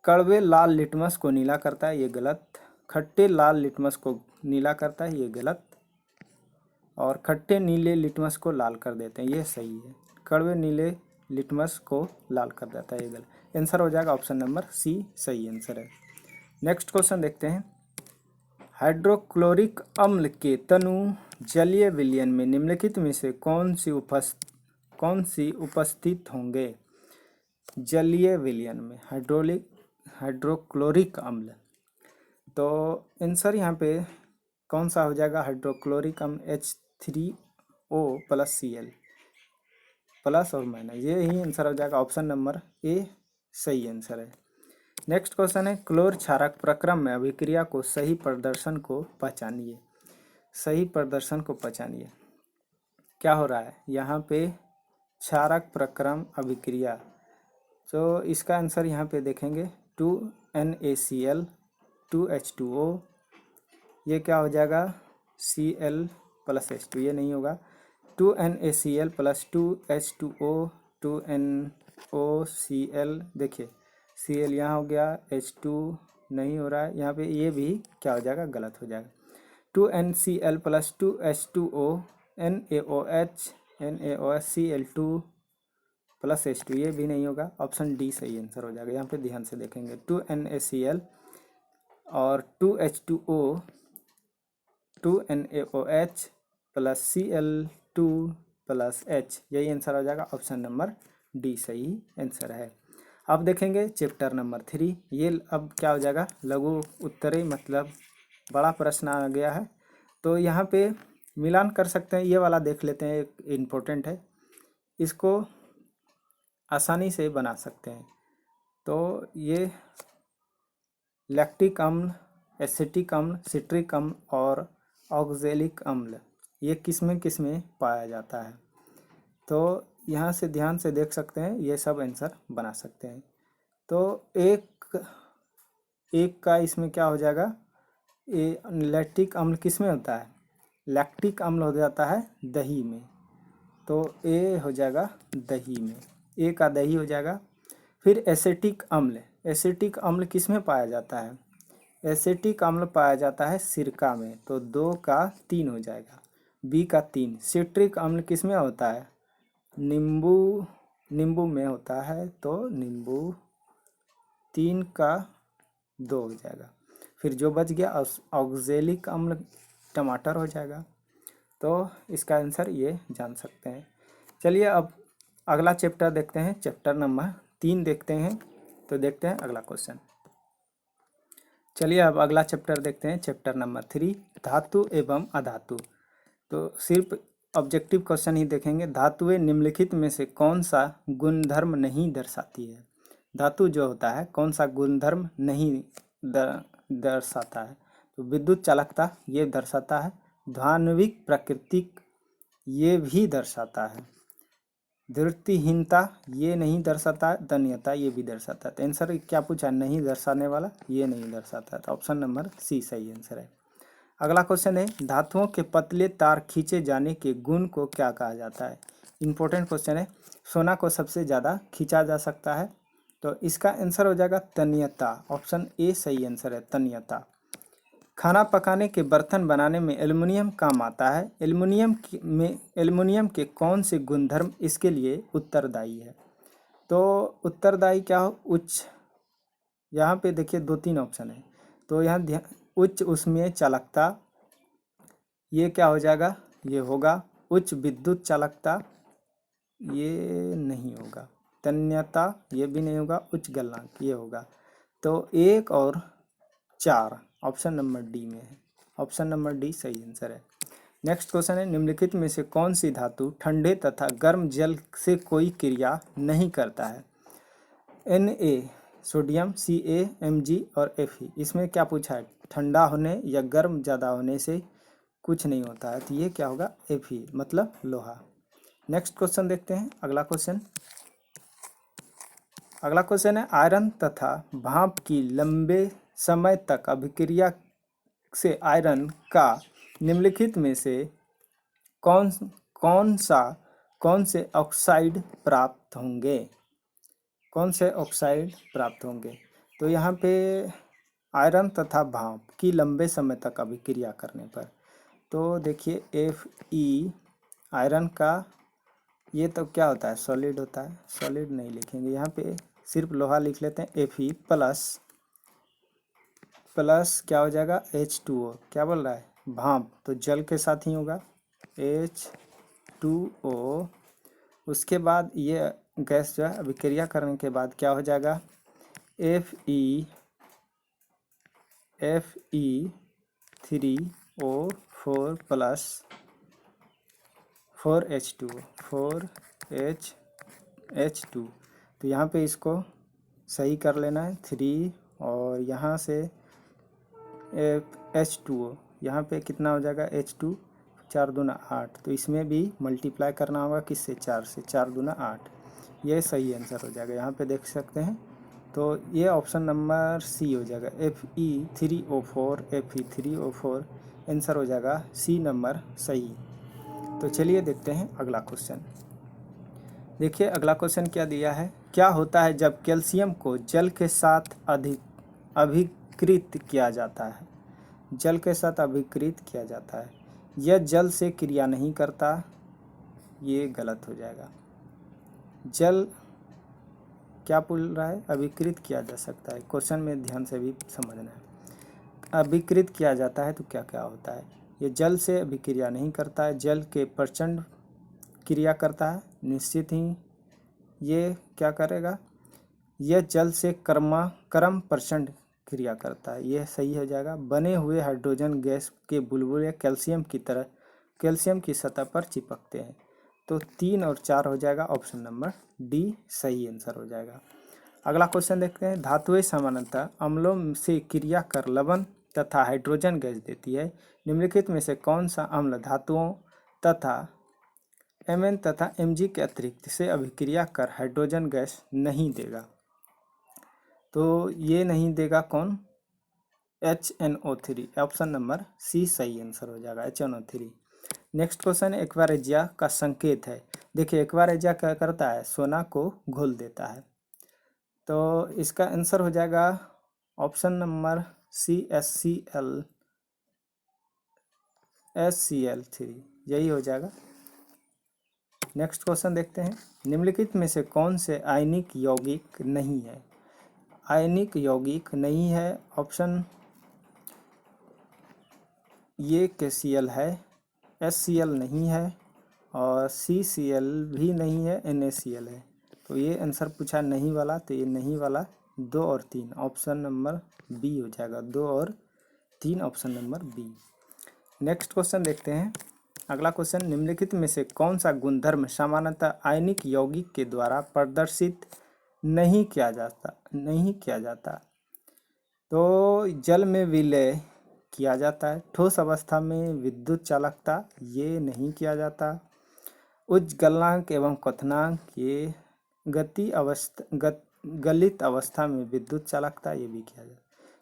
A: कड़वे लाल लिटमस को नीला करता है, ये गलत। खट्टे लाल लिटमस को नीला करता है, ये गलत। और खट्टे नीले लिटमस को लाल कर देते हैं, ये सही है। कड़वे नीले लिटमस को लाल कर देता है, ये गलत। आंसर हो जाएगा ऑप्शन नंबर सी सही आंसर है। नेक्स्ट क्वेश्चन देखते हैं, हाइड्रोक्लोरिक अम्ल के तनु जलीय विलयन में निम्नलिखित में से कौन सी उपस्थित होंगे। जलीय विलयन में हाइड्रोक्लोरिक अम्ल, तो आंसर यहाँ पे कौन सा हो जाएगा, हाइड्रोक्लोरिक अम्ल H3O+Cl प्लस और माइनस, ये ही आंसर हो जाएगा, ऑप्शन नंबर ए सही आंसर है। नेक्स्ट क्वेश्चन है, क्लोर क्षारक प्रक्रम में अभिक्रिया को सही प्रदर्शन को पहचानिए, सही प्रदर्शन को पहचानिए। क्या हो रहा है यहाँ पे, क्षारक प्रक्रम अभिक्रिया तो इसका आंसर यहाँ पे देखेंगे 2NaCl 2H2O, ये क्या हो जाएगा Cl+H2, ये नहीं होगा 2NaCl प्लस 2H2O 2NOCl, देखिए Cl यहाँ हो गया, H2 नहीं हो रहा है यहाँ पे, ये भी क्या हो जाएगा गलत हो जाएगा 2NCl plus 2H2O NaOH Cl2 plus H2, ये भी नहीं होगा, ऑप्शन डी सही आंसर हो जाएगा। यहाँ पे ध्यान से देखेंगे 2NaCl और 2H2O 2NaOH plus Cl2 plus H, यही आंसर हो जाएगा, ऑप्शन नंबर डी सही आंसर है। अब देखेंगे चैप्टर नंबर 3, ये अब क्या हो जाएगा लघु उत्तरी, मतलब बड़ा प्रश्न आ गया है, तो यहाँ पे मिलान कर सकते हैं, ये वाला देख लेते हैं, एक इम्पोर्टेंट है, इसको आसानी से बना सकते हैं। तो ये लैक्टिक अम्ल, एसिटिक अम्ल, सिट्रिक अम्ल और ऑक्जेलिक अम्ल, ये किस में पाया जाता है, तो यहाँ से ध्यान से देख सकते हैं, ये सब आंसर बना सकते हैं। तो एक का इसमें क्या हो जाएगा, ये लैक्टिक अम्ल किस में होता है, लैक्टिक अम्ल हो जाता है दही में, तो ए हो जाएगा दही में, ए का दही हो जाएगा। फिर एसिटिक अम्ल, एसिटिक अम्ल किस में पाया जाता है, एसिटिक अम्ल पाया जाता है सिरका में, तो 2 का 3 हो जाएगा, बी का 3। सिट्रिक अम्ल किस में होता है, नींबू में होता है, तो नींबू 3 का 2 हो जाएगा। फिर जो बच गया ऑक्जेलिक अम्ल टमाटर हो जाएगा, तो इसका आंसर ये जान सकते हैं। चलिए अब अगला चैप्टर देखते हैं, चैप्टर नंबर 3 देखते हैं, तो देखते हैं अगला क्वेश्चन। चलिए अब अगला चैप्टर देखते हैं, चैप्टर नंबर 3 धातु एवं अधातु। तो सिर्फ ऑब्जेक्टिव क्वेश्चन ही देखेंगे। धातुएं निम्नलिखित में से कौन सा गुणधर्म नहीं दर्शाती है, धातु जो होता है कौन सा गुणधर्म नहीं दर्शाता है, तो विद्युत चालकता ये दर्शाता है, ध्वान्विक प्राकृतिक ये भी दर्शाता है, धृतिहीनता ये नहीं दर्शाता है, तन्यता ये भी दर्शाता है। तो आंसर क्या पूछा, नहीं दर्शाने वाला ये नहीं दर्शाता है, तो ऑप्शन नंबर सी सही आंसर है। अगला क्वेश्चन है धातुओं के पतले तार खींचे जाने के गुण को क्या कहा जाता है। इंपॉर्टेंट क्वेश्चन है। सोना को सबसे ज़्यादा खींचा जा सकता है, तो इसका आंसर हो जाएगा तन्यता, ऑप्शन ए सही आंसर है तन्यता। खाना पकाने के बर्तन बनाने में एल्युमिनियम काम आता है, एल्युमिनियम के कौन से गुणधर्म इसके लिए उत्तरदायी है, तो उत्तरदायी क्या हो, उच्च, यहाँ पे देखिए 2-3 ऑप्शन है, तो यहाँ उच्च उष्मीय चालकता, ये क्या हो जाएगा, ये होगा उच्च विद्युत चालकता, ये नहीं होगा, तन्यता ये भी नहीं होगा, उच्च गलनांक ये होगा, तो 1 और 4 ऑप्शन नंबर डी में है, ऑप्शन नंबर डी सही आंसर है। नेक्स्ट क्वेश्चन है निम्नलिखित में से कौन सी धातु ठंडे तथा गर्म जल से कोई क्रिया नहीं करता है, Na सोडियम, Ca Mg और Fe, इसमें क्या पूछा है, ठंडा होने या गर्म ज़्यादा होने से कुछ नहीं होता है, तो ये क्या होगा Fe मतलब लोहा। नेक्स्ट क्वेश्चन देखते हैं अगला क्वेश्चन। अगला क्वेश्चन है आयरन तथा भाप की लंबे समय तक अभिक्रिया से आयरन का निम्नलिखित में से कौन से ऑक्साइड प्राप्त होंगे, कौन से ऑक्साइड प्राप्त होंगे, तो यहाँ पे आयरन तथा भाप की लंबे समय तक अभिक्रिया करने पर, तो देखिए Fe आयरन का ये तो क्या होता है, सॉलिड होता है, सॉलिड नहीं लिखेंगे यहाँ पे, सिर्फ लोहा लिख लेते हैं, Fe प्लस क्या हो जाएगा H2O, क्या बोल रहा है भाप, तो जल के साथ ही होगा H2O, उसके बाद ये गैस जो है अभिक्रिया करने के बाद क्या हो जाएगा Fe3O4 प्लस 4H2, तो यहाँ पे इसको सही कर लेना है 3 और यहाँ से H2O, यहाँ पे कितना हो जाएगा H2, 4 दूना 8, तो इसमें भी मल्टीप्लाई करना होगा किससे, 4 से, 4 दूना 8, ये सही आंसर हो जाएगा। यहाँ पे देख सकते हैं, तो ये ऑप्शन नंबर सी हो जाएगा, Fe3O4, Fe3O4 आंसर हो जाएगा सी नंबर सही। तो चलिए देखते हैं अगला क्वेश्चन। देखिए अगला क्वेश्चन क्या दिया है, क्या होता है जब कैल्शियम को जल के साथ अभिकृत किया जाता है। जल के साथ अभिकृत किया जाता है, यह जल से क्रिया नहीं करता, ये गलत हो जाएगा। जल क्या बोल रहा है, अभिकृत किया जा सकता है, क्वेश्चन में ध्यान से भी समझना है। अभिकृत किया जाता है तो क्या क्या होता है, ये जल से अभिक्रिया नहीं करता है, जल के प्रचंड क्रिया करता है, निश्चित ही ये क्या करेगा, यह जल से क्रम प्रचंड क्रिया करता है, यह सही हो जाएगा। बने हुए हाइड्रोजन गैस के बुलबुले कैल्शियम की तरह कैल्शियम की सतह पर चिपकते हैं। तो 3 और 4 हो जाएगा, ऑप्शन नंबर डी सही आंसर हो जाएगा। अगला क्वेश्चन देखते हैं, धातुएं सामान्यतः अम्लों से क्रिया कर लवण तथा हाइड्रोजन गैस देती है, निम्नलिखित में से कौन सा अम्ल धातुओं तथा Mn तथा Mg के अतिरिक्त से अभिक्रिया कर हाइड्रोजन गैस नहीं देगा। तो ये नहीं देगा कौन, HNO3, ऑप्शन नंबर सी सही आंसर हो जाएगा, HNO3। नेक्स्ट क्वेश्चन है, एक्वारेजिया का संकेत है। देखिए एक्वारेजिया क्या करता है, सोना को घोल देता है। तो इसका आंसर हो जाएगा ऑप्शन नंबर सी SCl3, यही हो जाएगा। नेक्स्ट क्वेश्चन देखते हैं, निम्नलिखित में से कौन से आयनिक यौगिक नहीं है। आयनिक यौगिक नहीं है, ऑप्शन ये KCl है, HCl नहीं है और CCl भी नहीं है, NaCl है। तो ये आंसर पूछा नहीं वाला, तो ये नहीं वाला 2 और 3, ऑप्शन नंबर बी हो जाएगा, 2 और 3 option number B. Next question देखते हैं, अगला क्वेश्चन, निम्नलिखित में से कौन सा गुणधर्म सामान्यतः आयनिक यौगिक के द्वारा प्रदर्शित नहीं किया जाता। तो जल में विलय किया जाता है, ठोस अवस्था में विद्युत चालकता ये नहीं किया जाता, उच्च गलनांक एवं क्वथनांक ये गलित अवस्था में विद्युत चालकता ये भी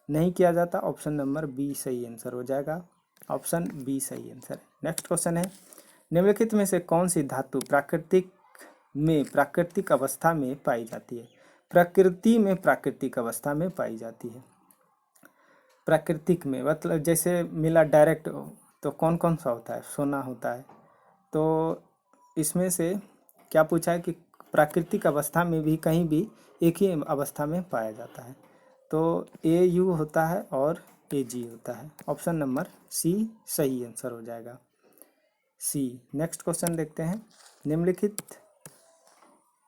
A: नहीं किया जाता, ऑप्शन नंबर बी सही आंसर हो जाएगा, ऑप्शन बी सही आंसर है। नेक्स्ट क्वेश्चन है, निम्नलिखित में से कौन सी धातु प्राकृतिक अवस्था में पाई जाती है। प्रकृति में प्राकृतिक अवस्था में पाई जाती है। प्राकृतिक में मतलब जैसे मिला डायरेक्ट, तो कौन कौन सा होता है, सोना होता है। तो इसमें से क्या पूछा है कि प्राकृतिक अवस्था में भी कहीं भी एक ही अवस्था में पाया जाता है। तो AU होता है और AG होता है, ऑप्शन नंबर सी सही आंसर हो जाएगा, सी। नेक्स्ट क्वेश्चन देखते हैं, निम्नलिखित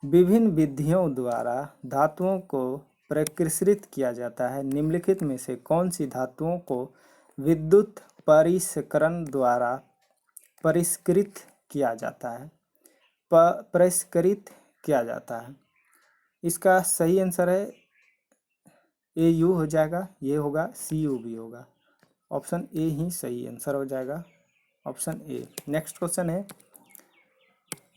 A: विभिन्न विधियों द्वारा धातुओं को प्रकृषित किया जाता है, निम्नलिखित में से कौन सी धातुओं को विद्युत परिष्करण द्वारा परिष्कृत किया जाता है, परिष्कृत किया जाता है। इसका सही आंसर है AU हो जाएगा, ये होगा CU भी होगा, ऑप्शन ए ही सही आंसर हो जाएगा, ऑप्शन ए। नेक्स्ट क्वेश्चन है,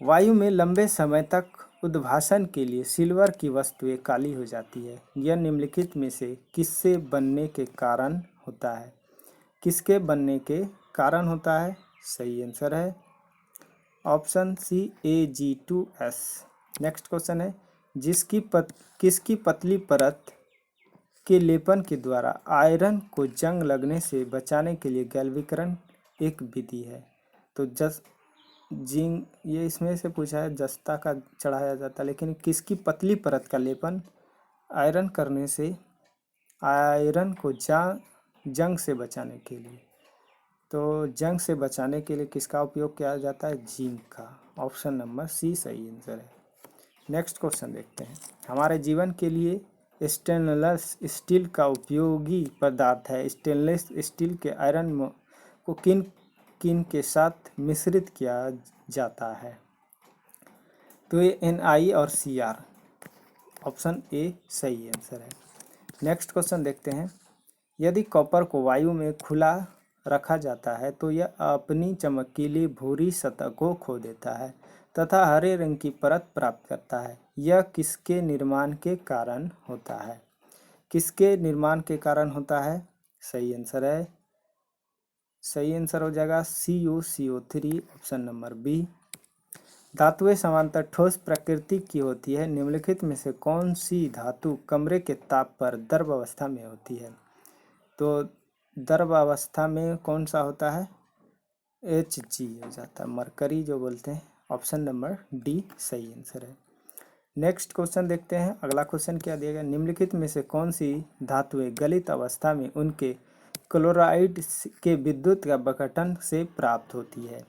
A: वायु में लंबे समय तक उद्भासन के लिए सिल्वर की वस्तुएं काली हो जाती है, यह निम्नलिखित में से किससे बनने के कारण होता है। किसके बनने के कारण होता है, सही आंसर है option C Ag2S। Next question है, किसकी पतली परत के लेपन के द्वारा आयरन को जंग लगने से बचाने के लिए गैल्वीकरण एक विधि है। तो जिंक ये इसमें से पूछा है, जस्ता का चढ़ाया जाता है, लेकिन किसकी पतली परत का लेपन आयरन करने से आयरन को जंग से बचाने के लिए, तो जंग से बचाने के लिए किसका उपयोग किया जाता है, जिंक का, ऑप्शन नंबर सी सही आंसर है। नेक्स्ट क्वेश्चन देखते हैं, हमारे जीवन के लिए स्टेनलेस स्टील का उपयोगी पदार्थ है, स्टेनलेस स्टील के आयरन को किन के साथ मिश्रित किया जाता है। तो ये Na और Cr, ऑप्शन ए सही आंसर है। नेक्स्ट क्वेश्चन देखते हैं, यदि कॉपर को वायु में खुला रखा जाता है तो यह अपनी चमकीली भूरी सतह को खो देता है, तथा हरे रंग की परत प्राप्त करता है। यह किसके निर्माण के कारण होता है? किसके निर्माण के कारण होता है? सही आंसर हो जाएगा CuCO3, ऑप्शन नंबर बी। धातुएं समांतर ठोस प्रकृति की होती है। निम्नलिखित में से कौन सी धातु कमरे के ताप पर द्रव अवस्था में होती है? तो द्रव अवस्था में कौन सा होता है? Hg हो जाता है, मरकरी जो बोलते हैं। ऑप्शन नंबर डी सही आंसर है। नेक्स्ट क्वेश्चन देखते हैं। अगला क्वेश्चन क्या दिया गया? निम्नलिखित में से कौन सी धातुएं गलित अवस्था में उनके क्लोराइड के विद्युत का अपघटन से प्राप्त होती है?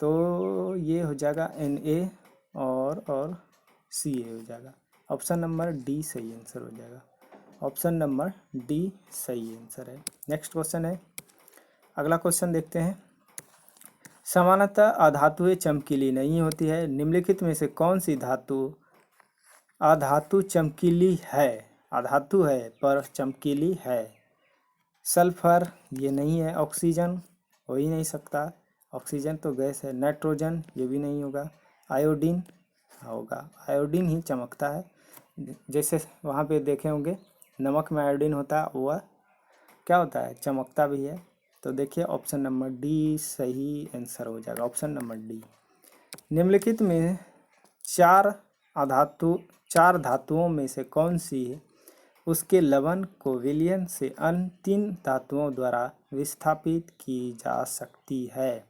A: तो ये हो जाएगा Na और Ca हो जाएगा। ऑप्शन नंबर डी सही आंसर हो जाएगा। ऑप्शन नंबर डी सही आंसर है। नेक्स्ट क्वेश्चन है। अगला क्वेश्चन देखते हैं। सामान्यतः अधातुएं चमकीली नहीं होती है। निम्नलिखित में से कौन सी अधातु चमकीली है? अधातु है पर चमकीली है। सल्फर ये नहीं है। ऑक्सीजन हो ही नहीं सकता, ऑक्सीजन तो गैस है। नाइट्रोजन ये भी नहीं होगा। आयोडीन होगा, आयोडीन ही चमकता है। जैसे वहाँ पे देखे होंगे नमक में आयोडीन होता है, वह क्या होता है? चमकता भी है। तो देखिए ऑप्शन नंबर डी सही आंसर हो जाएगा। Option number D. निम्नलिखित में चार धातुओं में से कौन सी उसके लवण को विलयन से अन्य 3 धातुओं द्वारा विस्थापित की जा सकती है?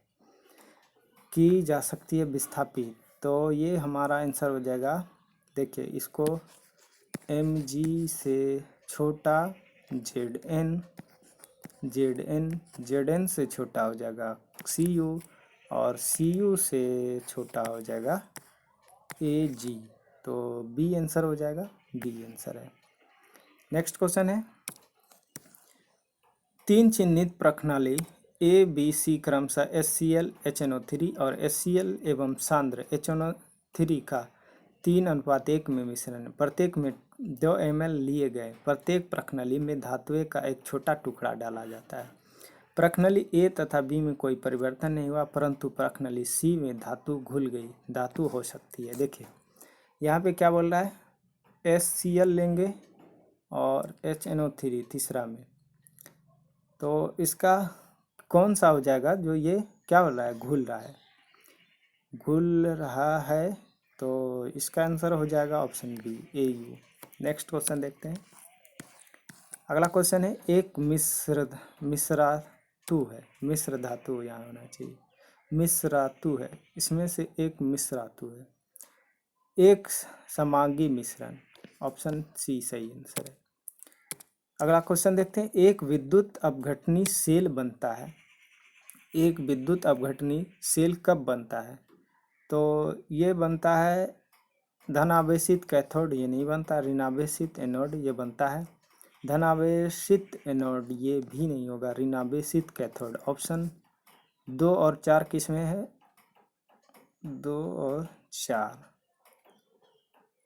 A: विस्थापित। तो ये हमारा आंसर हो जाएगा। देखिए इसको Mg से छोटा Zn से छोटा हो जाएगा Cu, और Cu से छोटा हो जाएगा Ag। तो बी आंसर हो जाएगा। बी आंसर है। नेक्स्ट क्वेश्चन है। 3 चिन्हित प्रणाली ABC क्रमशः HCl HNO3 और HCl एवं सांद्र HNO3 का 3:1 में मिश्रण है। प्रत्येक में 2 ml लिए गए। प्रत्येक प्रणाली में धातुएं का एक छोटा टुकड़ा डाला जाता है। प्रणाली A तथा B में कोई परिवर्तन नहीं हुआ, परंतु प्रणाली C में धातु घुल गई। धातु हो सकती है। देखिए यहाँ पे क्या बोल रहा है? HCl लेंगे और HNO3 तीसरा में, तो इसका कौन सा हो जाएगा? जो ये क्या हो रहा है? घुल रहा है। तो इसका आंसर हो जाएगा option B Au। Next question देखते हैं। अगला क्वेश्चन है। एक मिश्रातु है। मिश्र धातु यहाँ होना चाहिए। मिश्रातु है, इसमें से एक मिश्रातु है। एक समांगी मिश्रण, ऑप्शन सी सही आंसर है। अगला क्वेश्चन देखते हैं। एक विद्युत अपघटनी सेल बनता है। एक विद्युत अपघटनी सेल कब बनता है? तो ये बनता है धनावेशित कैथोड, ये नहीं बनता। ऋणावेशित एनोड ये बनता है। धनावेशित एनोड ये भी नहीं होगा। ऋणावेशित कैथोड। ऑप्शन 2 और 4 किस में है?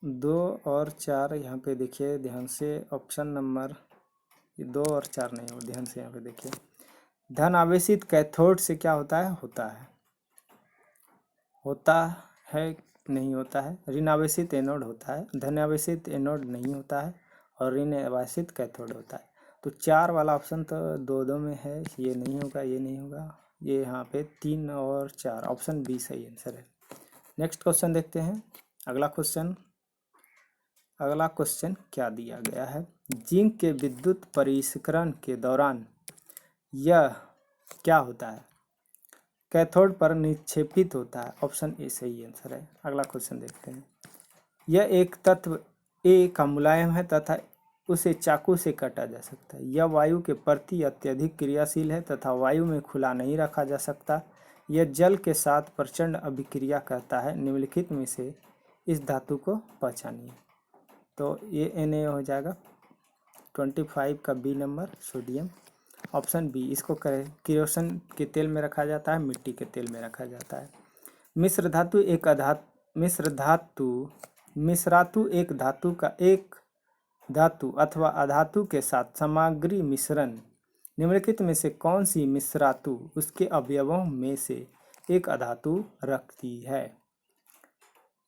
A: 2 और 4 यहाँ पे देखिए ध्यान से। ऑप्शन नंबर 2 और 4 नहीं हो, ध्यान से यहाँ पे देखिए। धन आवेशित कैथोड से क्या होता है? नहीं होता है। ऋण आवेशित एनोड होता है। धन आवेशित एनोड नहीं होता है और ऋण आवेशित कैथोड होता है। तो 4 वाला ऑप्शन तो 2 में है, ये नहीं होगा, ये नहीं होगा। ये यहाँ पे 3 और 4, ऑप्शन बी सही आंसर है। नेक्स्ट क्वेश्चन देखते हैं। अगला क्वेश्चन क्या दिया गया है? जिंक के विद्युत परिष्करण के दौरान यह क्या होता है? कैथोड पर निक्षेपित होता है। ऑप्शन ए सही आंसर है। अगला क्वेश्चन देखते हैं। यह एक तत्व ए का मुलायम है तथा उसे चाकू से काटा जा सकता है। यह वायु के प्रति अत्यधिक क्रियाशील है तथा वायु में खुला नहीं रखा जा सकता। यह जल के साथ प्रचंड अभिक्रिया करता है। निम्नलिखित में से इस धातु को पहचानिए। तो ये Na हो जाएगा। 25 का बी नंबर सोडियम। Option B. इसको किरोसिन के तेल में रखा जाता है, मिट्टी के तेल में रखा जाता है। मिश्रातु एक धातु का एक धातु अथवा अधातु के साथ सामग्री मिश्रण। निम्नलिखित में से कौन सी मिश्रातु उसके अवयवों में से एक अधातु रखती है?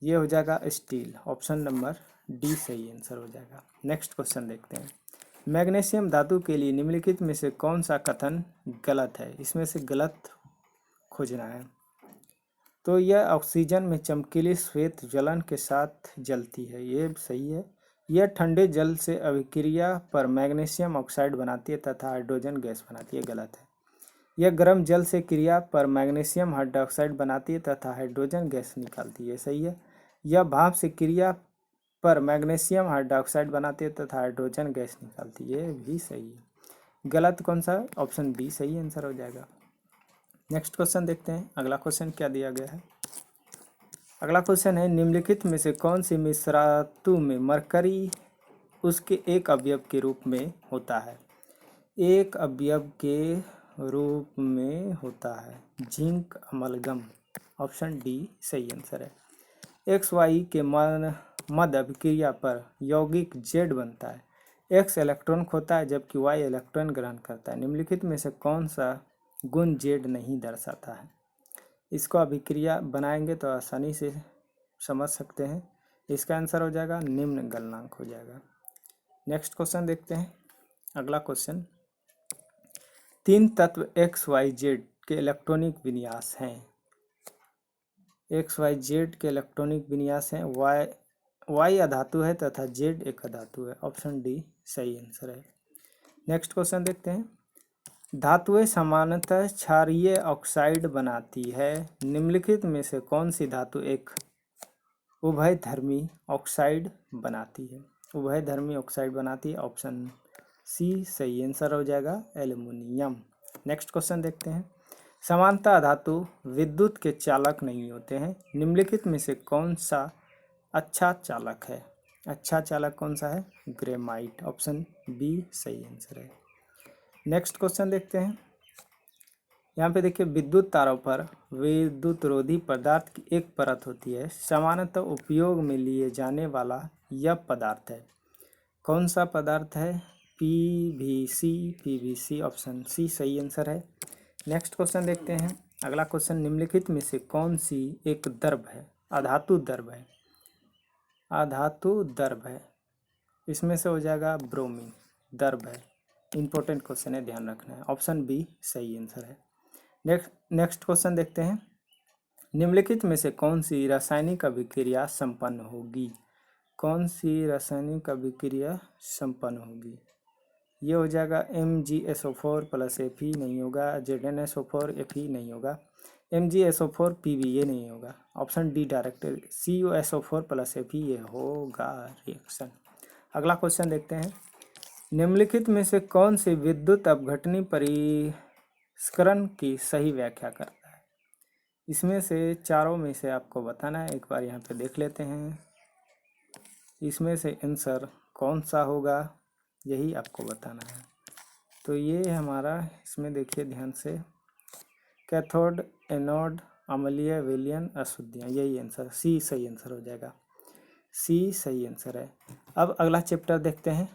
A: ये हो जाएगा स्टील, ऑप्शन नंबर डी सही आंसर हो जाएगा। नेक्स्ट क्वेश्चन देखते हैं। मैग्नीशियम धातु के लिए निम्नलिखित में से कौन सा कथन गलत है, इसमें से गलत खोजना है। तो यह ऑक्सीजन में चमकीली श्वेत ज्वलन के साथ जलती है, ये सही है। यह ठंडे जल से अभिक्रिया पर मैग्नीशियम ऑक्साइड बनाती है तथा हाइड्रोजन गैस बनाती है, गलत है। यह गर्म जल से क्रिया पर मैग्नीशियम हाइड्रोक्साइड बनाती है तथा हाइड्रोजन गैस निकालती है, सही है। यह भाप से क्रिया पर मैग्नीशियम हाइड्रोक्साइड बनाती है तथा हाइड्रोजन गैस निकालती है, ये भी सही है। गलत कौन सा है, ऑप्शन बी सही आंसर हो जाएगा। नेक्स्ट क्वेश्चन देखते हैं। अगला क्वेश्चन क्या दिया गया है। अगला क्वेश्चन है, निम्नलिखित में से कौन सी मिश्रातु में मरकरी उसके एक अवयव के रूप में होता है। एक अवयव के रूप में होता है जिंक अमलगम, ऑप्शन डी सही आंसर है। एक्स वाई के मध्य अभिक्रिया पर यौगिक जेड बनता है। एक्स इलेक्ट्रॉन खोता है जबकि वाई इलेक्ट्रॉन ग्रहण करता है। निम्नलिखित में से कौन सा गुण जेड नहीं दर्शाता है। इसको अभिक्रिया बनाएंगे तो आसानी से समझ सकते हैं। इसका आंसर हो जाएगा निम्न गलनांक हो जाएगा। नेक्स्ट क्वेश्चन देखते हैं। अगला क्वेश्चन, तीन तत्व एक्स वाई जेड के इलेक्ट्रॉनिक विन्यास हैं। एक्स वाई जेड के इलेक्ट्रॉनिक विन्यास हैं। वाई अधातु है तथा जेड एक अधातु है, ऑप्शन डी सही आंसर है। नेक्स्ट क्वेश्चन देखते हैं। धातुएं सामान्यतः क्षारीय ऑक्साइड बनाती है। निम्नलिखित में से कौन सी धातु एक उभयधर्मी ऑक्साइड बनाती है। उभयधर्मी ऑक्साइड बनाती है, ऑप्शन सी सही आंसर हो जाएगा, एल्युमिनियम। नेक्स्ट क्वेश्चन देखते हैं। समानतः धातु विद्युत के चालक नहीं होते हैं। निम्नलिखित में से कौन सा अच्छा चालक है। अच्छा चालक कौन सा है, ग्रेफाइट, ऑप्शन बी सही आंसर है। नेक्स्ट क्वेश्चन देखते हैं। यहाँ पे देखिए, विद्युत तारों पर विद्युत रोधी पदार्थ की एक परत होती है। सामान्यतः उपयोग में लिए जाने वाला यह पदार्थ है, कौन सा पदार्थ है, पीवीसी, पीवीसी, ऑप्शन सी सही आंसर है। नेक्स्ट क्वेश्चन देखते हैं। अगला क्वेश्चन, निम्नलिखित में से कौन सी एक द्रव है, अधातु द्रव है। अधातु द्रव है, इसमें से हो जाएगा ब्रोमीन, द्रव है। इंपॉर्टेंट क्वेश्चन है, ध्यान रखना है, ऑप्शन बी सही आंसर है। नेक्स्ट क्वेश्चन देखते हैं। निम्नलिखित में से कौन सी रासायनिक अभिक्रिया संपन्न होगी। कौन सी रासायनिक अभिक्रिया संपन्न होगी। ये हो जाएगा MgSO4 + Fe नहीं होगा, ZnSO4 Fe नहीं होगा, MgSO4 Pb ये नहीं होगा, option D direct CuSO4 + Fe ये होगा रिएक्शन। अगला क्वेश्चन देखते हैं। निम्नलिखित में से कौन सी विद्युत अपघटनी परिष्करण की सही व्याख्या करता है। इसमें से चारों में से आपको बताना है। एक बार यहाँ पे देख लेते हैं, इसमें से आंसर कौन सा होगा, यही आपको बताना है। तो ये हमारा, इसमें देखिए ध्यान से, कैथोड, एनोड, अम्लीय, विलयन, अशुद्धियाँ, यही आंसर सी सही आंसर हो जाएगा। सी सही आंसर है। अब अगला चैप्टर देखते हैं।